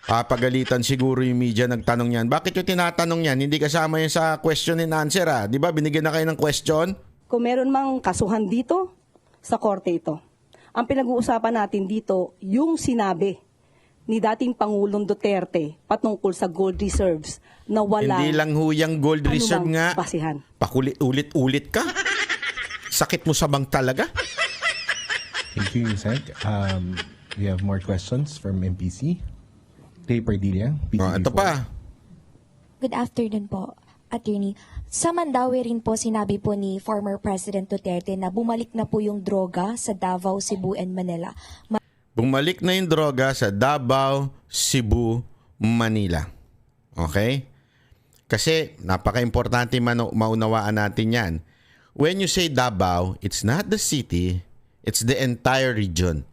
Papagalitan siguro yung media nagtanong yan. Bakit yung tinatanong yan? Hindi kasama yan sa question and answer Di ba? Binigyan na kayo ng question? Kung meron mang kasuhan dito, sa korte ito. Ang pinag-uusapan natin dito, yung sinabi ni dating Pangulong Duterte patungkol sa gold reserves na wala. Hindi lang huyang gold reserve nga. Basihan. Pakulit-ulit ka? Sakit mo sa bang talaga? Thank you, Yusek. We have more questions from MPC. Tay Pardilla, PCB4. Ito pa. Good afternoon po, Attorney. Sa Mandaue rin po sinabi po ni former President Duterte na bumalik na po yung droga sa Davao, Cebu, and Manila. Bumalik na yung droga sa Davao, Cebu, Manila. Okay? Kasi napaka-importante maunawaan natin yan. When you say Davao, it's not the city, it's the entire region.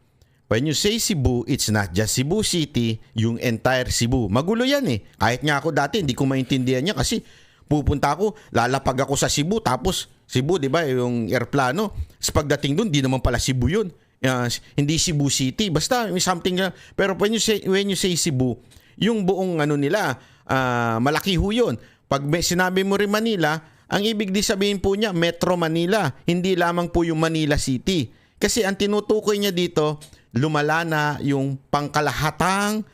When you say Cebu, it's not just Cebu City, yung entire Cebu. Magulo yan eh. Kahit nga ako dati, hindi ko maintindihan niya kasi pupunta ako, lalapag ako sa Cebu, tapos Cebu, di ba, yung airplano. Tapos pagdating dun, di naman pala Cebu yun. Hindi Cebu City. Basta may something na. Pero when you say Cebu, yung buong ano nila, malaki ho yun. Pag sinabi mo rin Manila, ang ibig di sabihin po niya, Metro Manila. Hindi lamang po yung Manila City. Kasi ang tinutukoy niya dito, lumala na yung pangkalahatang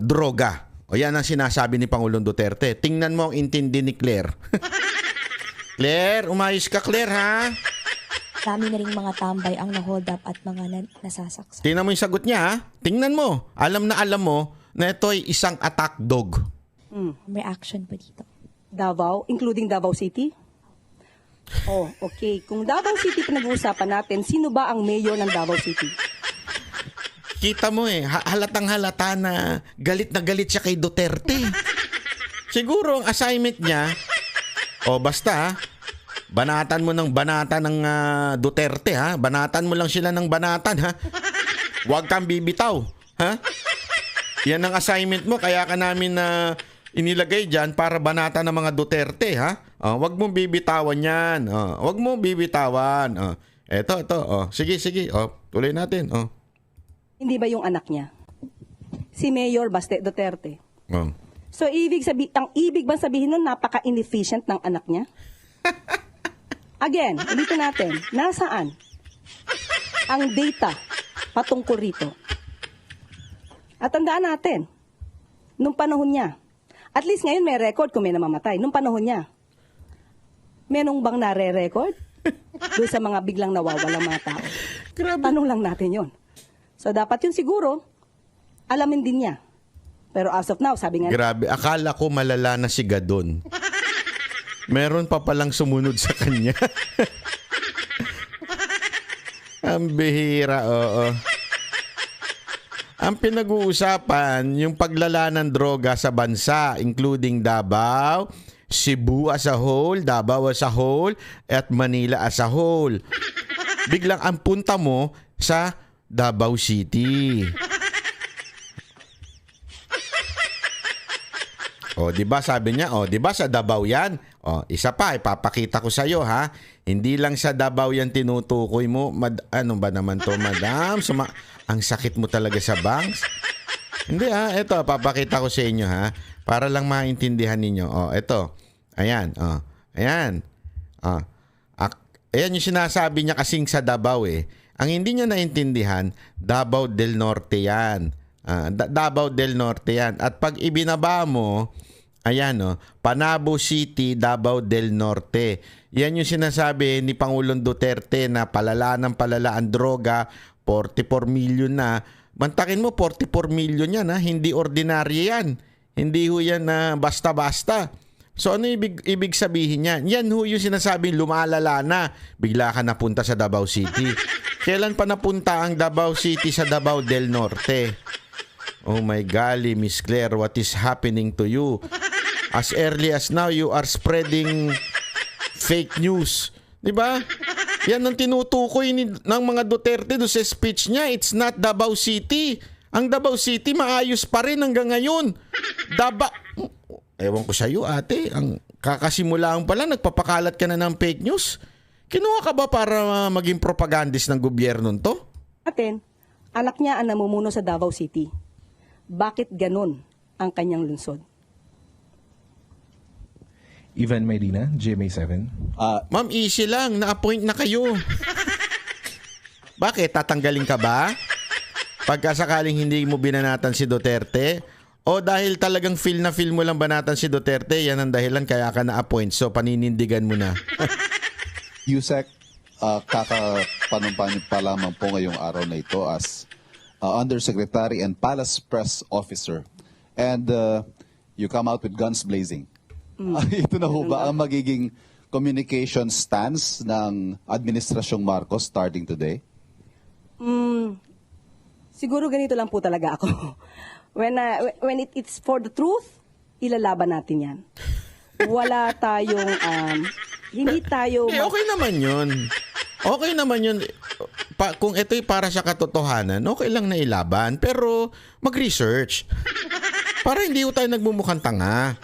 droga. O yan ang sinasabi ni Pangulong Duterte. Tingnan mo ang intindi ni Claire. Claire, umayos ka Claire ha? Dami na ring mga tambay ang na-hold up at mga nasasaksak. Tingnan mo yung sagot niya ha? Tingnan mo. Alam mo na ito ay isang attack dog. Reaction po dito. Davao, including Davao City? Oh, okay. Kung Davao City pinag-uusapan natin, sino ba ang mayor ng Davao City? Kita mo halatang halata na galit siya kay Duterte. Siguro ang assignment niya, basta banatan mo ng banatan ng Duterte ha. Banatan mo lang sila ng banatan ha. Huwag kang bibitaw ha. Yan ang assignment mo kaya ka namin inilagay dyan para banatan ng mga Duterte ha. Huwag mong bibitawan yan. Huwag mong bibitawan. Ito. Sige. Tuloy natin. Hindi ba yung anak niya? Si Mayor Baste Duterte. So, ang ibig bang sabihin nun, napaka-inefficient ng anak niya? Again, ulitin natin, nasaan ang data patungkol rito? At tandaan natin, nung panahon niya, at least ngayon may record kung may namamatay, nung panahon niya, menong bang nare-record doon sa mga biglang nawawalang mga tao? Tanong lang natin yon. So, dapat yun siguro, alamin din niya. Pero as of now, sabi nga... Grabe, akala ko malala na si Gadon. Meron pa palang sumunod sa kanya. Ang bihira, oo. Ang pinag-uusapan, yung paglala ng droga sa bansa, including Davao, Cebu as a whole, Davao as a whole, at Manila as a whole. Biglang ang punta mo sa Davao City. Di ba sabi niya, di ba sa Davao yan? Isa pa, ipapakita ko sa iyo ha. Hindi lang sa Davao yan tinutukoy mo. Ano ba naman to, madam? Ang sakit mo talaga sa banks. Hindi ha, ito, papakita ko sa inyo ha. Para lang maintindihan ninyo. Ito. Ayan, Ayan. Ayan yung sinasabi niya kasing sa Davao eh. Ang hindi niya naintindihan, Davao del Norte yan. Davao del Norte yan. At pag ibinaba mo, Ayan, no? Panabo City, Davao del Norte. Yan yung sinasabi ni Pangulong Duterte na palala ng palala ang droga, 44 million na. Bantakin mo, 44 million yan, ha? Hindi ordinaryo yan. Hindi ho yan na basta-basta. So ano ibig sabihin yan? Yan ho yung sinasabing lumalala na. Bigla ka napunta sa Davao City. Kailan pa napunta ang Davao City sa Davao del Norte? Oh my golly, Miss Claire, what is happening to you? As early as now, you are spreading fake news. Diba? Yan ang tinutukoy ng mga Duterte do sa speech niya. It's not Davao City. Ang Davao City maayos pa rin hanggang ngayon. Ewan ko sa iyo, ate. Ang kakasimula pa lang, nagpapakalat ka na ng fake news. Kinuha ka ba para maging propagandist ng gobyerno to? Atin, anak niya ang namumuno sa Davao City. Bakit ganun ang kanyang lungsod? Ivan Medina, GMA7. Ma'am, easy lang. Na-appoint na kayo. Bakit? Tatanggalin ka ba? Pagka sakaling hindi mo binanatan si Duterte? O dahil talagang feel mo lang banatan si Duterte, yan ang dahilan kaya ka na-appoint. So, paninindigan mo na. Yusek, kakapanumpan pa lamang po ngayong araw na ito as Undersecretary and Palace Press Officer. And you come out with guns blazing. Ito na ho ba ang magiging communication stance ng Administrasyong Marcos starting today? Siguro ganito lang po talaga ako. When it's for the truth, ilalaban natin yan. Wala tayong, hindi tayo... Okay naman yun. Okay naman yun. Kung ito'y para sa katotohanan, okay lang na ilaban. Pero mag-research. Para hindi tayo nagmumukhang tanga.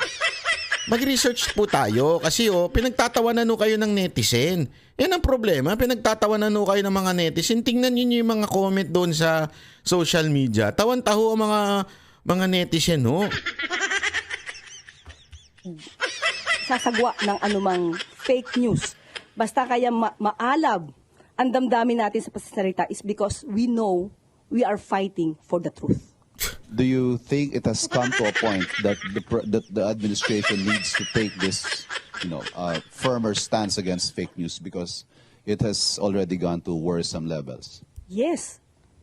Mag-research po tayo. Kasi pinagtatawanan kayo ng netizen. Yan ang problema. Pinagtatawanan kayo ng mga netizen. Tingnan niyo yung mga comment doon sa social media. Tawan-taho ang mga netizen, no? Sasagwa ng anumang fake news. Basta kaya maalab ang damdamin natin sa pasasalita is because we know we are fighting for the truth. Do you think it has come to a point that the administration needs to take this, firmer stance against fake news because it has already gone to worrisome levels? Yes.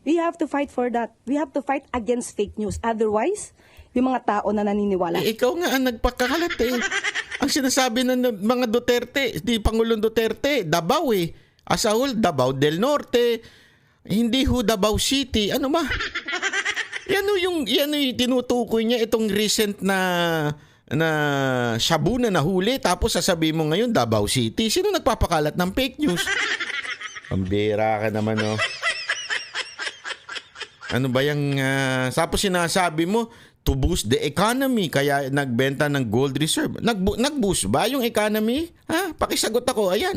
We have to fight for that. We have to fight against fake news. Otherwise, yung mga tao na naniniwala. Ikaw nga ang nagpakakalat eh. Ang sinasabi ng mga Duterte, di Pangulong Duterte, Davao eh. As a whole, Davao del Norte. Hindi ho Davao City. Ano ba? Yan yung tinutukoy niya itong recent na shabu na nahuli tapos sasabihin mo ngayon Davao City. Sino nagpapakalat ng fake news? Pambira ka naman, no? Ano ba yung tapos sinasabi mo to boost the economy kaya nagbenta ng gold reserve. Nag-boost ba yung economy? Ha? Pakisagot ako. Ayan,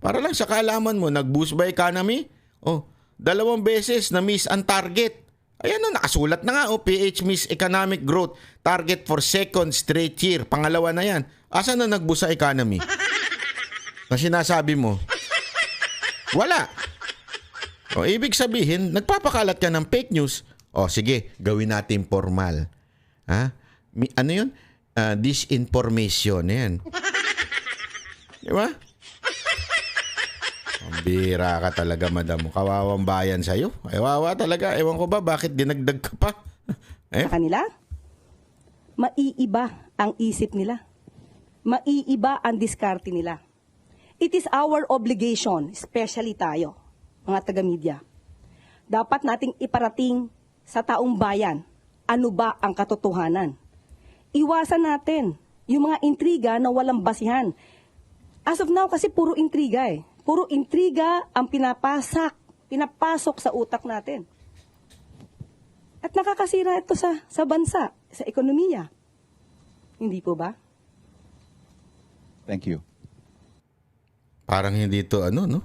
para lang sa kaalaman mo, nag-boost ba economy? 2 beses na miss ang target. Ayan, nakasulat na nga, PH miss economic growth target for second straight year. Pangalawa na yan. Asan na nag-boost sa economy? Na sinasabi mo? Wala. Ibig sabihin, nagpapakalat ka ng fake news. Sige, gawin natin formal. Ha? Ano yun? Disinformation. Yan. Di ba? Bira ka talaga, madam. Kawawang bayan sa'yo. Wawa talaga. Ewan ko ba, bakit dinagdag ka pa? Sa kanila, maiiba ang isip nila. Maiiba ang diskarte nila. It is our obligation, especially tayo, mga taga-media. Dapat nating iparating sa taong bayan ano ba ang katotohanan. Iwasan natin yung mga intriga na walang basihan. As of now, kasi puro intriga eh. Puro intriga ang pinapasok sa utak natin. At nakakasira ito sa bansa, sa ekonomiya. Hindi po ba? Thank you. Parang hindi to no?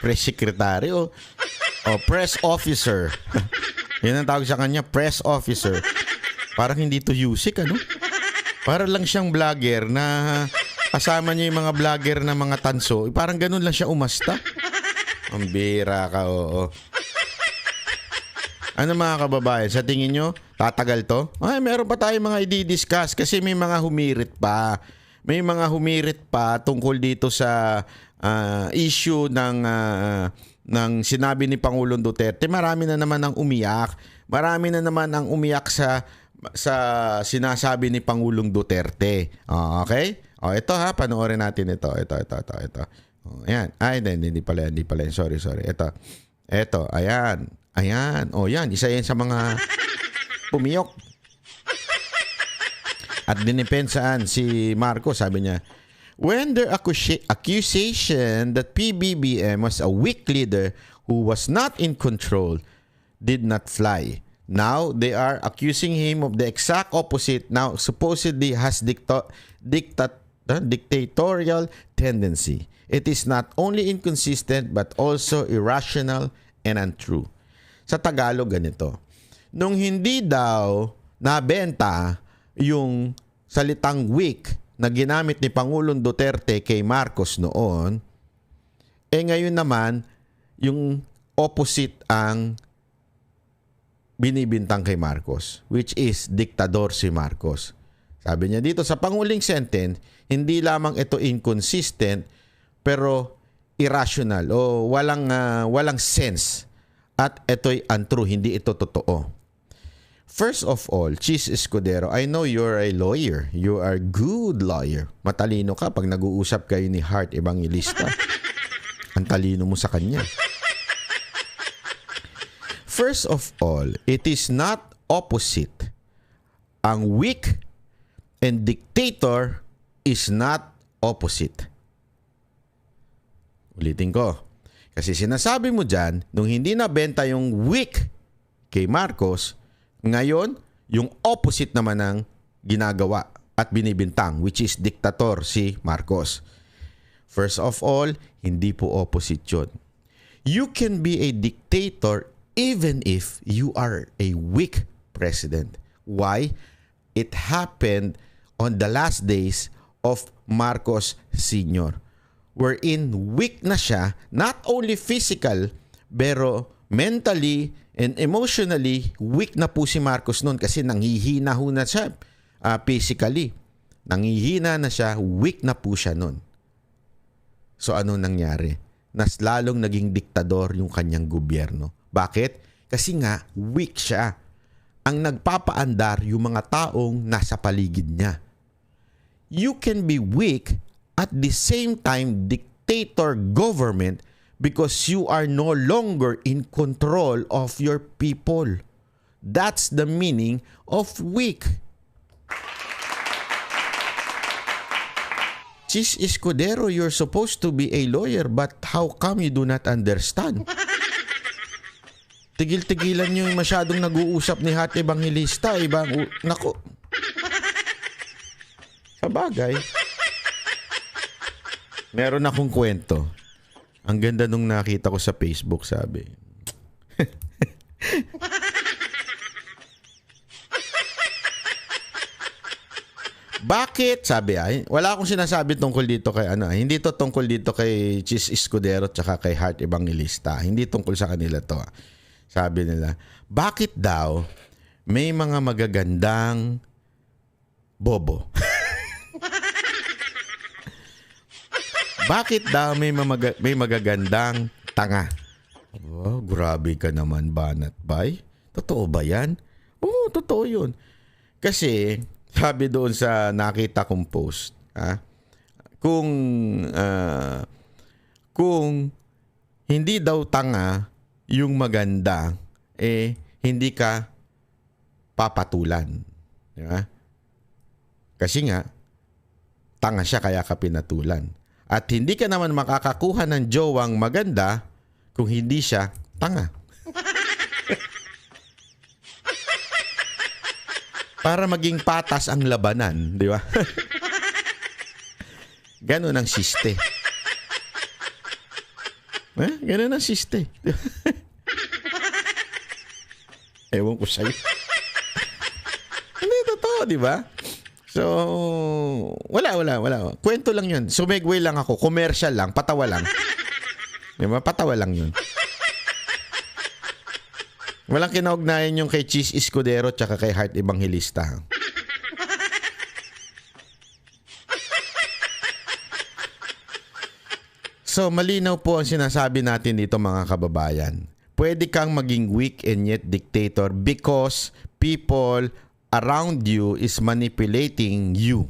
Press secretary o press officer. Yan ang tawag sa kanya, press officer. Parang hindi to Yusik, Para lang siyang vlogger na kasama niya yung mga vlogger na mga tanso. Parang ganun lang siya umasta. Ang bira ka, oo. Ano mga kababayan, sa tingin nyo, tatagal to? Ay, meron pa tayong mga i-discuss kasi may mga humirit pa. May mga humirit pa tungkol dito sa issue ng sinabi ni Pangulong Duterte. Marami na naman ang umiyak. Marami na naman ang umiyak sa sinasabi ni Pangulong Duterte. Okay? Ito ha, panoorin natin ito. Ito. Ayan. Ay, hindi pala. Sorry. Ito, ayan. Ayan. Yan. Isa yan sa mga pumiyok. At dinipensaan si Marcos, sabi niya, when their accusation that PBBM was a weak leader who was not in control did not fly. Now, they are accusing him of the exact opposite. Now, supposedly has dictatorial tendency. It is not only inconsistent but also irrational and untrue. Sa Tagalog, ganito. Nung hindi daw nabenta yung salitang weak na ginamit ni Pangulong Duterte kay Marcos noon, ngayon naman, yung opposite ang binibintang kay Marcos, which is diktador si Marcos. Sabi niya dito sa panguling sentence, hindi lamang ito inconsistent, pero irrational o walang sense. At ito'y untrue, hindi ito totoo. First of all, Chis Escudero, I know you're a lawyer. You are a good lawyer. Matalino ka pag nag-uusap kayo ni Hart Evangelista. Ang talino mo sa kanya. First of all, it is not opposite. Ang weak and dictator is not opposite. Ulitin ko. Kasi sinasabi mo dyan, nung hindi nabenta yung weak kay Marcos, ngayon, yung opposite naman ang ginagawa at binibintang, which is diktator si Marcos. First of all, hindi po opposite yun. You can be a dictator even if you are a weak president. Why? It happened on the last days of Marcos Sr., wherein weak na siya, not only physical, pero mentally and emotionally, weak na po si Marcos noon kasi nanghihina ho na siya physically. Nanghihina na siya, weak na po siya noon. So ano nangyari? Nas lalong naging diktador yung kanyang gobyerno. Bakit? Kasi nga, weak siya. Ang nagpapaandar yung mga taong nasa paligid niya. You can be weak at the same time dictator government because you are no longer in control of your people. That's the meaning of weak. Chis Escudero, you're supposed to be a lawyer, but how come you do not understand? Tigil-tigilan nyo yung masyadong nag-uusap ni Hart Evangelista. Nako. Sa bagay. Meron akong kwento. Ang ganda nung nakita ko sa Facebook, sabi. Bakit? Sabi wala akong sinasabi tungkol dito kay hindi to tungkol dito kay Chis Escudero tsaka kay Hart Evangelista. Hindi tungkol sa kanila to. Sabi nila, bakit daw may mga magagandang bobo? Bakit daw may magagandang tanga? Oh, grabe ka naman, Banat Bay. Totoo ba yan? Oo, totoo yun. Kasi, sabi doon sa nakita kong post, kung hindi daw tanga yung maganda, hindi ka papatulan. Diba? Kasi nga, tanga siya kaya ka pinatulan. At hindi ka naman makakakuha ng jowang maganda kung hindi siya tanga. Para maging patas ang labanan, di ba? Ganun ang siste. Ganun ang siste. Ewan ko sa'yo. Hindi, totoo, di ba? So, wala. Kwento lang yun. Sumegway lang ako. Commercial lang. Patawa lang. Diba? Patawa lang yun. Walang kinaugnayan yung kay Cheese Escudero tsaka kay Heart Evangelista. So, malinaw po ang sinasabi natin dito mga kababayan. Pwede kang maging weak and yet dictator because people around you is manipulating you.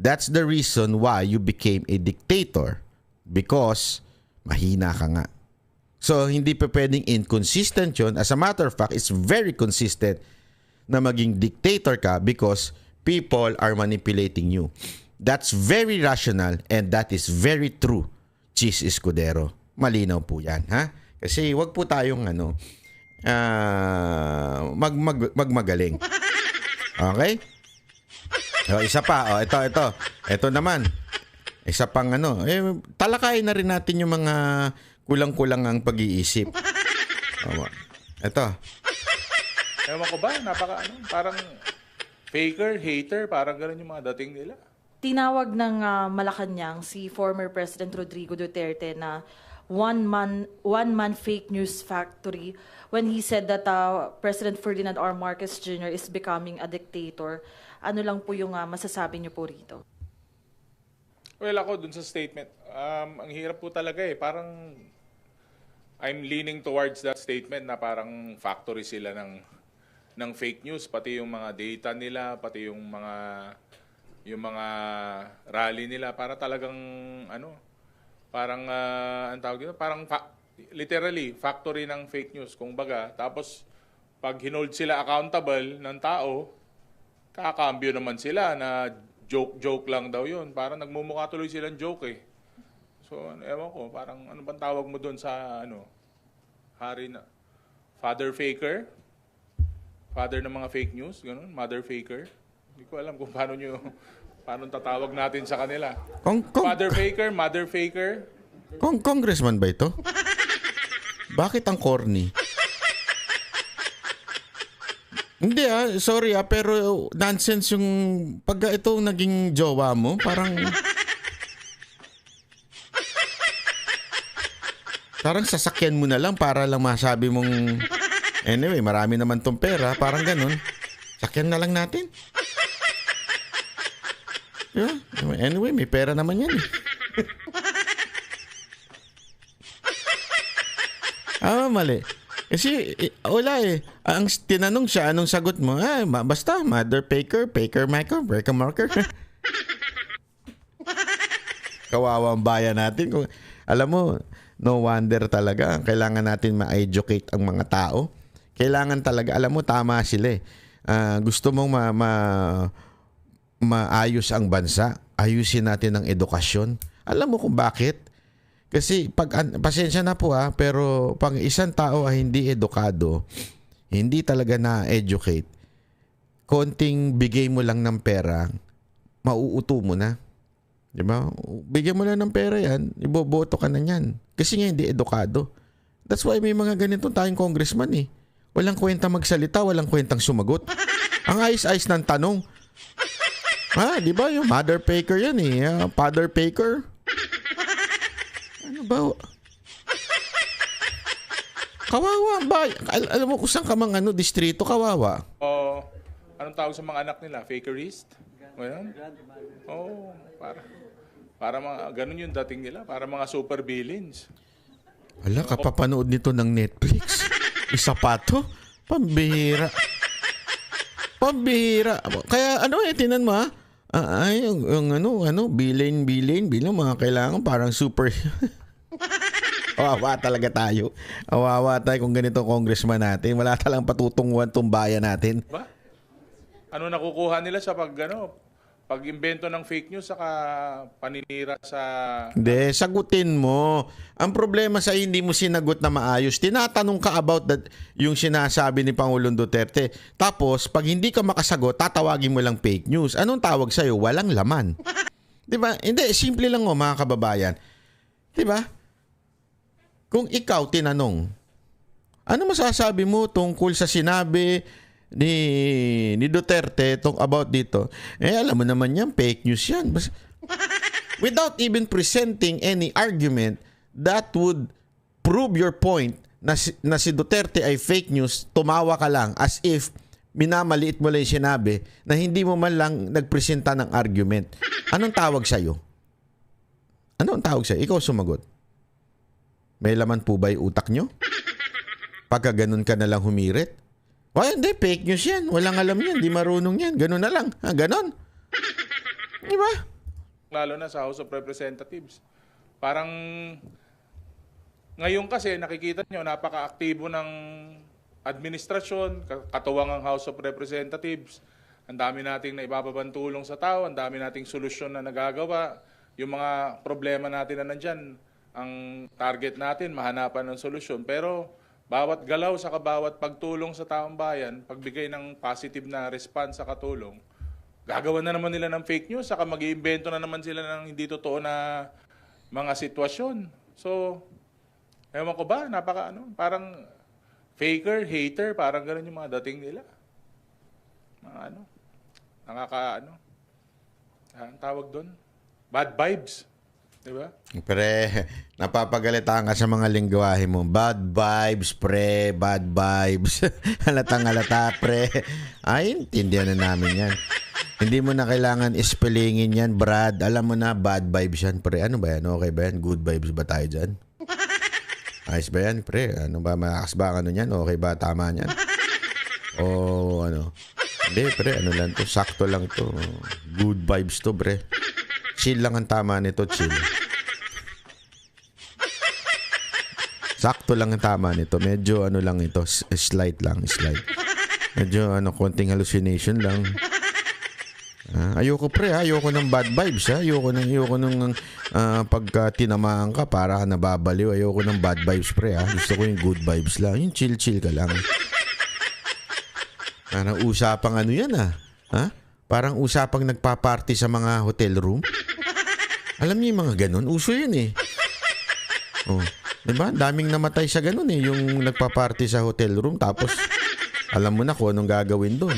That's the reason why you became a dictator. Because mahina ka nga. So, hindi pa pwedeng inconsistent yun. As a matter of fact, it's very consistent na maging dictator ka because people are manipulating you. That's very rational and that is very true. Cheese Escudero. Malinaw po yan, ha? Kasi wag po tayong magmagaling. Okay? O, isa pa. O, ito. Ito naman. Isa pang talakayin na rin natin yung mga kulang-kulang ang pag-iisip. O, ito. Ewan ko ba, parang faker, hater, parang gano'n yung mga dating nila. Tinawag ng Malacanang si former President Rodrigo Duterte na one-man fake news factory when he said that President Ferdinand R. Marcos Jr. is becoming a dictator. Ano lang po yung masasabi niyo po rito? Well, ako dun sa statement, ang hirap po talaga Parang I'm leaning towards that statement na parang factory sila ng fake news. Pati yung mga data nila, pati yung mga rally nila para talagang parang ang tawag dito, parang literally factory ng fake news kumbaga. Tapos pag hinold sila accountable ng tao, kakambyo naman sila na joke lang daw 'yun. Parang nagmumukha tuloy silang joke So ewan ko, parang ano bang tawag mo doon sa hari na father faker? Father ng mga fake news, ganun, mother faker. Hindi ko alam kung paano tatawag natin sa kanila. Father faker, mother faker. Congressman ba ito? Bakit ang corny? Hindi sorry pero nonsense yung pag ito naging jowa mo, parang sasakyan mo na lang para lang masabi mong anyway, marami naman tong pera, parang ganun. Sakyan na lang natin. Yeah. Anyway, may pera naman yan mali. Kasi wala Ang tinanong siya, anong sagot mo? Basta, mother faker, maker, breaker marker. Kawawa ang bayan natin. Alam mo, no wonder talaga. Kailangan natin ma-educate ang mga tao. Kailangan talaga, alam mo, tama sila gusto mong maayos ang bansa, ayusin natin ang edukasyon. Alam mo kung bakit? Kasi pasensya na po pero pag isang tao ay hindi edukado, hindi talaga na-educate, konting bigay mo lang ng pera, mauuto mo na. Diba? Bigyan mo lang ng pera yan, iboboto ka na yan. Kasi nga hindi edukado. That's why may mga ganito tayong congressman Walang kwenta magsalita, walang kwentang sumagot. Ang ayos-ayos ng tanong. Di ba yung mother faker yan father faker? Ano ba? Kawawa ba? Alam mo kung saan ka mang distrito, kawawa. Anong tawag sa mga anak nila? Fakerist? Ngayon? Para mga ganun yung dating nila, para mga super villains. Ala, kapapanood nito ng Netflix. Isa pa to? Pambihira. Kaya tinan mo yung bilin mga kailangan parang super. Awawa talaga tayo. Awawa tayo kung ganito congressman natin. Wala talang patutunguhan tong bayan natin. Ba? Ano nakukuha nila sa pag-imbento ng fake news saka paninira sa... Hindi, sagutin mo. Ang problema sa hindi mo sinagot na maayos, tinatanong ka about yung sinasabi ni Pangulong Duterte. Tapos, pag hindi ka makasagot, tatawagin mo lang fake news. Anong tawag sa'yo? Walang laman. Diba? Hindi, simple lang mga kababayan. Diba? Kung ikaw tinanong, ano masasabi mo tungkol sa sinabi ni Duterte about dito? Alam mo naman yan, fake news yan. Without even presenting any argument that would prove your point na si Duterte ay fake news, tumawa ka lang as if minamaliit mo lang yung sinabi na hindi mo man lang nagpresenta ng argument. Anong tawag sa'yo? Ano ang tawag sa'yo? Ikaw sumagot. May laman po ba yung utak nyo? Pagka ganun ka na lang humirit? Hindi, fake news yan. Walang alam yan. Di marunong yan. Ganun na lang. Ganon. Di ba? Lalo na sa House of Representatives. Parang ngayon kasi nakikita nyo napaka-aktibo ng administrasyon, katuwang ang House of Representatives. Ang dami nating naibababang tulong sa tao, ang dami nating solusyon na nagagawa. Yung mga problema natin na nandyan, ang target natin, mahanapan ng solusyon. Pero bawat galaw sa bawat pagtulong sa taong bayan, pagbigay ng positive na response sa katulong, gagawa na naman nila ng fake news, saka mag-iimbento na naman sila ng hindi totoo na mga sitwasyon. So, ewan ko ba, parang faker, hater, parang gano'n yung mga dating nila. Mga ang tawag doon? Bad vibes. Diba? Pre, napapagalitaan ka sa mga lingwahe mo. Bad vibes, pre. Bad vibes. Halatang halata, pre. Ay, intindihan na namin yan. Hindi mo na kailangan ispellingin yan, Brad. Alam mo na, bad vibes yan, pre. Ano ba yan? Okay ba yan? Good vibes ba tayo dyan? Ayos ba yan, pre? Ano ba? Malakas ba ang ano yan? Okay ba? Tama yan? O ano? Hindi, pre. Ano lang to? Sakto lang to. Good vibes to, pre. Chill lang ang tama nito, chill. Sakto lang ang tama nito. Medyo ano lang ito, slight lang, slight. Medyo konting hallucination lang. Ayoko pre, ayoko ng bad vibes, ayoko ng pagka tinamaan ka para ka nababaliw. Ayoko ng bad vibes pre, Gusto ko yung good vibes lang. Yung chill ka lang. Parang usapang ano yan Parang usapang nagpa-party sa mga hotel room. Alam niyo yung mga ganun, uso yun eh. Diba? Daming namatay sa ganun eh, yung nagpa-party sa hotel room tapos alam mo na kung anong gagawin doon.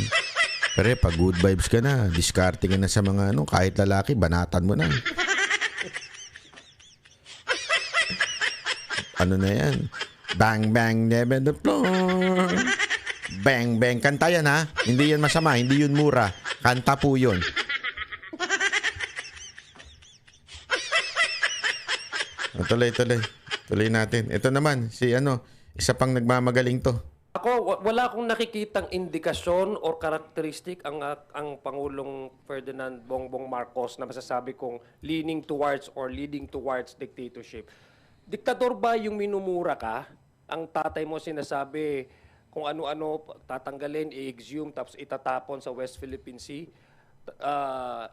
Pero pag good vibes ka na, discarding ka na sa mga kahit lalaki, banatan mo na. Ano na yan? Bang bang never the floor. Bang bang, kanta yan Hindi yan masama, hindi yun mura. Kanta po yun. Tuloy natin. Ito naman, isa pang nagmamagaling to. Ako, wala akong nakikitang indikasyon or karakteristik ang Pangulong Ferdinand Bongbong Marcos na masasabi kong leaning towards dictatorship. Diktador ba yung minumura ka? Ang tatay mo sinasabi kung ano-ano tatanggalin, i-exhume, tapos itatapon sa West Philippine Sea.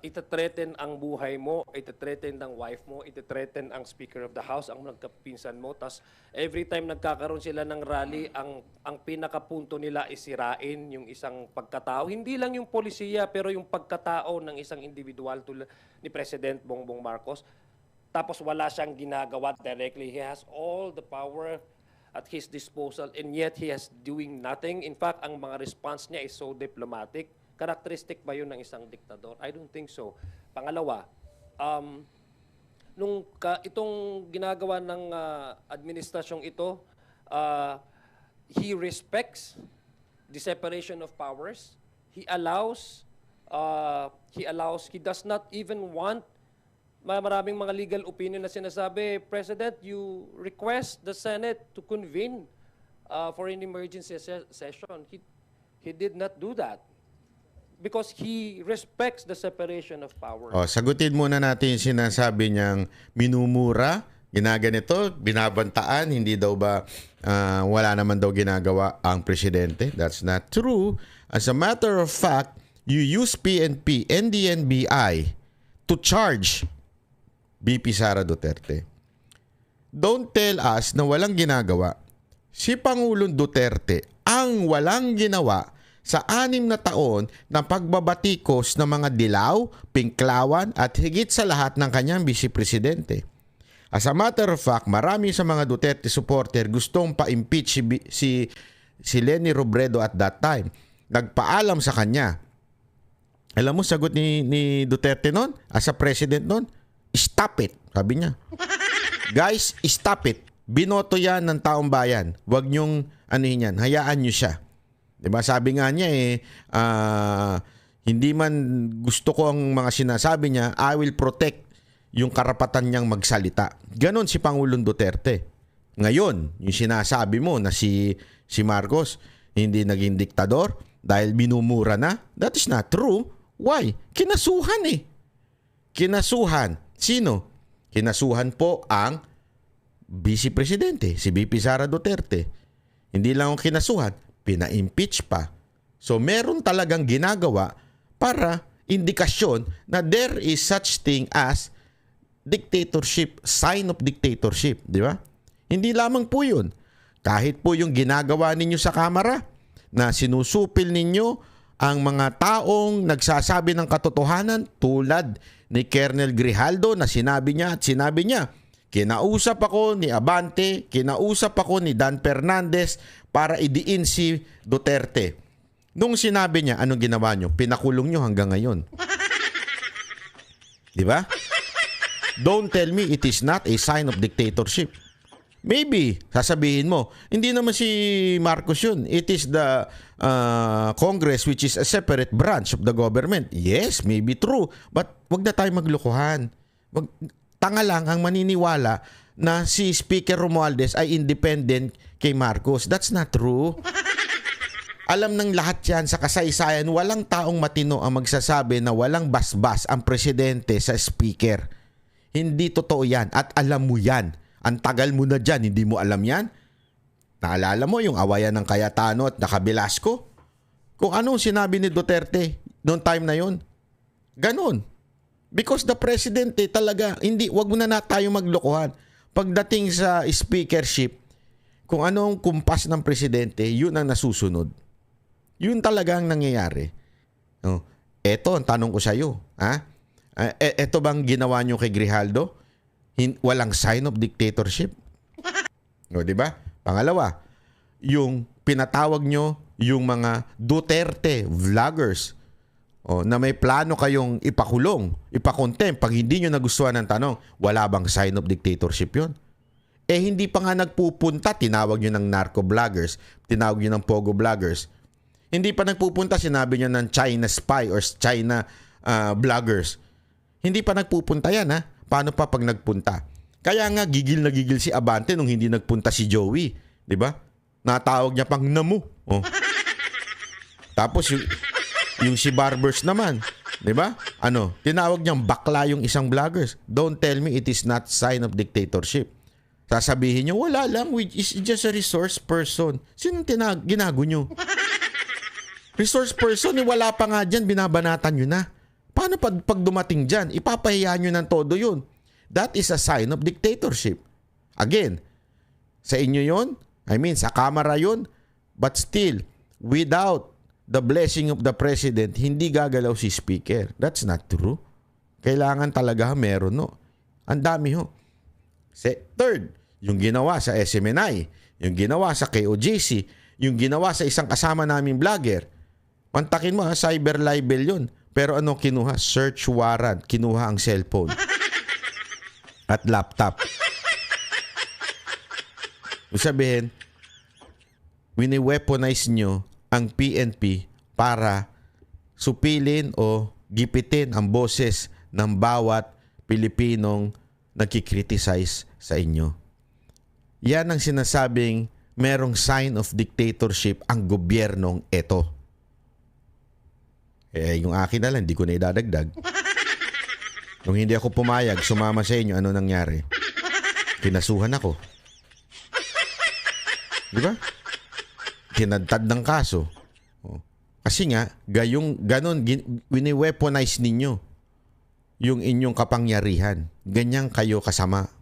Itathreaten ang buhay mo, itathreaten ang wife mo, itathreaten ang Speaker of the House, ang nagkapinsan mo. Tapos every time nagkakaroon sila ng rally, ang pinakapunto nila isirain yung isang pagkatao. Hindi lang yung polisiya, pero yung pagkatao ng isang individual tulad ni President Bongbong Marcos. Tapos wala siyang ginagawa directly. He has all the power at his disposal and yet he has doing nothing. In fact, ang mga response niya is so diplomatic. Characteristic ba yun ng isang diktador? I don't think so. Pangalawa, itong ginagawa ng administrasyong ito, he respects the separation of powers. He does not even want, maraming mga legal opinion na sinasabi, President, you request the Senate to convene for an emergency session. He did not do that. Because he respects the separation of powers. Sagutin muna natin yung sinasabi niyang minumura, ginaganito, binabantaan, hindi daw ba wala naman daw ginagawa ang presidente. That's not true. As a matter of fact, you use PNP and the NBI to charge VP Sara Duterte. Don't tell us na walang ginagawa. Si Pangulong Duterte ang walang ginawa sa 6 na taon na pagbabatikos ng mga dilaw, pinklawan at higit sa lahat ng kanyang vice-presidente. As a matter of fact, marami sa mga Duterte supporter gustong pa-impeach si Leni Robredo at that time. Nagpaalam sa kanya. Alam mo, sagot ni Duterte noon, as a president noon, stop it, sabi niya. Guys, stop it. Binoto yan ng taong bayan. Huwag niyong yan, hayaan niyo siya. 'Di ba? Sabi nga niya hindi man gusto ko ang mga sinasabi niya, I will protect yung karapatan niyang magsalita. Ganon si Pangulong Duterte. Ngayon, yung sinasabi mo na si Marcos hindi naging diktador dahil binumura na, that is not true. Why? Kinasuhan eh. Kinasuhan. Sino? Kinasuhan po ang Vice Presidente, si VP Sara Duterte. Hindi lang ang kinasuhan, pina-impeach pa. So meron talagang ginagawa para indikasyon na there is such thing as dictatorship, sign of dictatorship, di ba? Hindi lamang po yun. Kahit po yung ginagawa ninyo sa Kamara na sinusupil ninyo ang mga taong nagsasabi ng katotohanan tulad ni Colonel Grijaldo na sinabi niya, kinausap ako ni Abante, kinausap ako ni Dan Fernandez para idiin si Duterte. Nung sinabi niya, anong ginawa nyo? Pinakulong nyo hanggang ngayon. Di ba? Don't tell me it is not a sign of dictatorship. Maybe, sasabihin mo, hindi naman si Marcos yun. It is the Congress which is a separate branch of the government. Yes, maybe true. But wag na tayo maglokohan. Tanga lang ang maniniwala na si Speaker Romualdez ay independent kay Marcos. That's not true. Alam ng lahat yan sa kasaysayan, walang taong matino ang magsasabi na walang basbas ang presidente sa speaker. Hindi totoo yan at alam mo yan. Ang tagal mo na dyan, hindi mo alam yan? Naalala mo yung awayan ng Cayetano at Velasco? Kung anong sinabi ni Duterte noong time na yon, ganun. Because the president talaga, wag mo na tayo maglokohan. Pagdating sa speakership, kung anong kumpas ng presidente, yun ang nasusunod. Yun talaga ang nangyayari. Eto, ang tanong ko sa iyo. Eto bang ginawa nyo kay Grijaldo? Walang sign of dictatorship. Di ba? Pangalawa, yung pinatawag nyo yung mga Duterte vloggers na may plano kayong ipakulong, ipakontempt pag hindi nyo nagustuhan ng tanong, wala bang sign of dictatorship yun? Hindi pa nga nagpupunta, tinawag nyo ng narco vloggers, tinawag nyo ng pogo vloggers. Hindi pa nagpupunta, sinabi nyo ng China spy or China vloggers. Hindi pa nagpupunta yan, ha? Paano pa pag nagpunta? Kaya nga gigil na gigil si Abante nung hindi nagpunta si Joey, 'di ba? Natawag niya pang namu. Tapos yung si Barbers naman, 'di ba? Tinawag niyang bakla yung isang vloggers. Don't tell me it is not sign of dictatorship. Sasabihin niyo wala lang, which is just a resource person. Sinong ginago niyo? Resource person, wala pa nga diyan, binabanatan niyo na. Paano pag dumating dyan? Ipapahiya nyo ng todo yun. That is a sign of dictatorship. Again, sa inyo yun, sa Kamara yun, but still, without the blessing of the President, hindi gagalaw si Speaker. That's not true. Kailangan talaga meron, no? Ang dami, ho. Third, yung ginawa sa SMNI, yung ginawa sa KOJC, yung ginawa sa isang kasama naming vlogger, pantakin mo, cyber libel yun. Pero ano kinuha? Search warrant. Kinuha ang cellphone. At laptop. Ibig sabihin, wini-weaponize nyo ang PNP para supilin o gipitin ang boses ng bawat Pilipinong nagkikriticize sa inyo. Yan ang sinasabing merong sign of dictatorship ang gobyernong ito. Yung akin na lang, hindi ko na idadagdag. Nung hindi ako pumayag, sumama sa inyo, ano nangyari? Kinasuhan ako. Di ba? Tinadtad ng kaso. Kasi nga, ganon, wini-weaponize ninyo yung inyong kapangyarihan. Ganyan kayo kasama.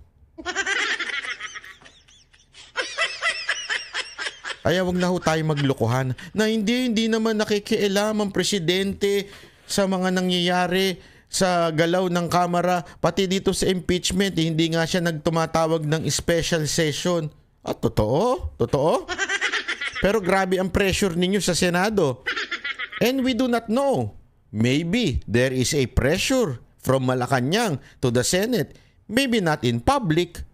Kaya wag na ho tayo maglokohan na hindi naman nakikialam ang presidente sa mga nangyayari sa galaw ng Kamara, pati dito sa impeachment, hindi nga siya nagtumatawag ng special session. Totoo? Totoo? Pero grabe ang pressure ninyo sa Senado. And we do not know. Maybe there is a pressure from Malacanang to the Senate. Maybe not in public.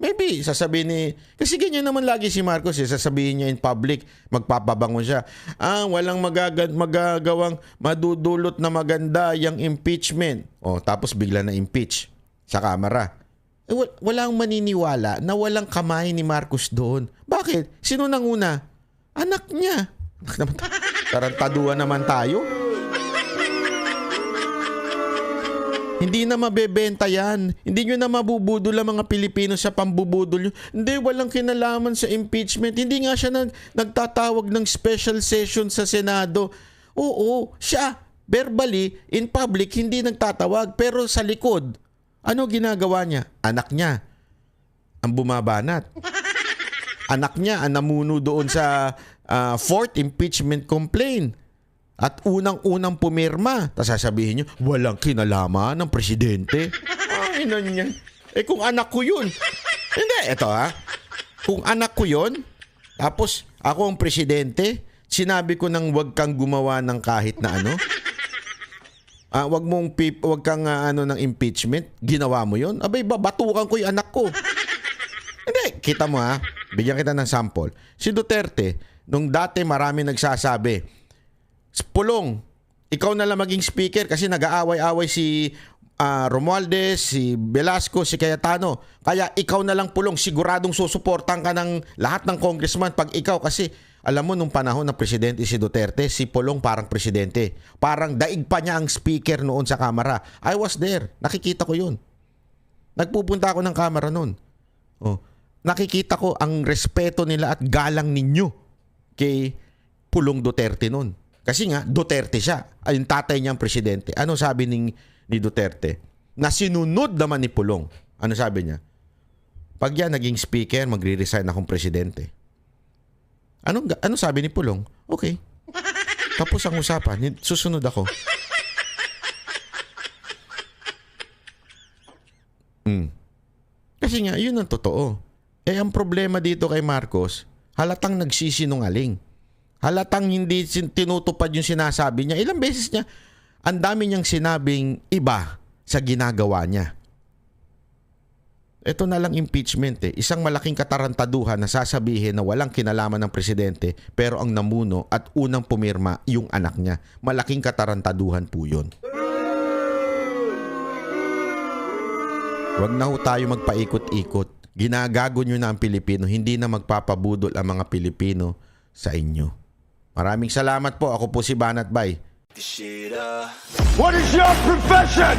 Maybe, sasabihin ni... Kasi ganyan naman lagi si Marcos eh. Sasabihin niya in public, magpapabango siya. Walang magagawang madudulot na maganda yung impeachment. Tapos bigla na impeach sa Kamara. Walang maniniwala na walang kamay ni Marcos doon. Bakit? Sino nanguna? Anak niya. Tarantaduhan naman tayo. Hindi na mabebenta yan. Hindi nyo na mabubudol ang mga Pilipino sa pambubudol nyo. Hindi, walang kinalaman sa impeachment. Hindi nga siya nagtatawag ng special session sa Senado. Oo, siya, verbally, in public, hindi nagtatawag. Pero sa likod, ano ginagawa niya? Anak niya ang bumabanat. Anak niya ang namuno doon sa fourth impeachment complaint. At unang-unang pumirma. Tapos sasabihin nyo, walang kinalaman ng presidente. Ay, niya. Kung anak ko yun. Hindi, eto Kung anak ko yun, tapos ako ang presidente, sinabi ko nang wag kang gumawa ng kahit na ano. Wag kang ng impeachment. Ginawa mo yun. Abay, batukan ko yung anak ko. Hindi, kita mo bigyan kita ng sample. Si Duterte, nung dati marami nagsasabi, Pulong, ikaw na lang maging speaker kasi nag-aaway-away si Romualdez, si Velasco, si Cayetano. Kaya ikaw na lang, Pulong, siguradong susuportan ka ng lahat ng congressman pag ikaw. Kasi alam mo, nung panahon ng presidente si Duterte, si Pulong parang presidente. Parang daig pa niya ang speaker noon sa Kamara. I was there. Nakikita ko yun. Nagpupunta ako ng Kamara noon. Nakikita ko ang respeto nila at galang ninyo kay Pulong Duterte noon. Kasi nga, Duterte siya. Yung tatay niyang presidente. Ano sabi ni Duterte? Na sinunod naman ni Pulong. Ano sabi niya? Pag yan naging speaker, magre-resign akong presidente. Ano sabi ni Pulong? Okay. Tapos ang usapan. Susunod ako. Kasi nga, yun ang totoo. Ang problema dito kay Marcos, halatang nagsisinungaling. Halatang hindi tinutupad yung sinasabi niya. Ilang beses niya, ang dami niyang sinabing iba sa ginagawa niya. Ito na lang impeachment Isang malaking katarantaduhan na sasabihin na walang kinalaman ng presidente pero ang namuno at unang pumirma yung anak niya. Malaking katarantaduhan po yun. Huwag na ho tayo magpaikot-ikot. Ginagago nyo na ang Pilipino. Hindi na magpapabudol ang mga Pilipino sa inyo. Maraming salamat po. Ako po si Banat Bay. What is your profession?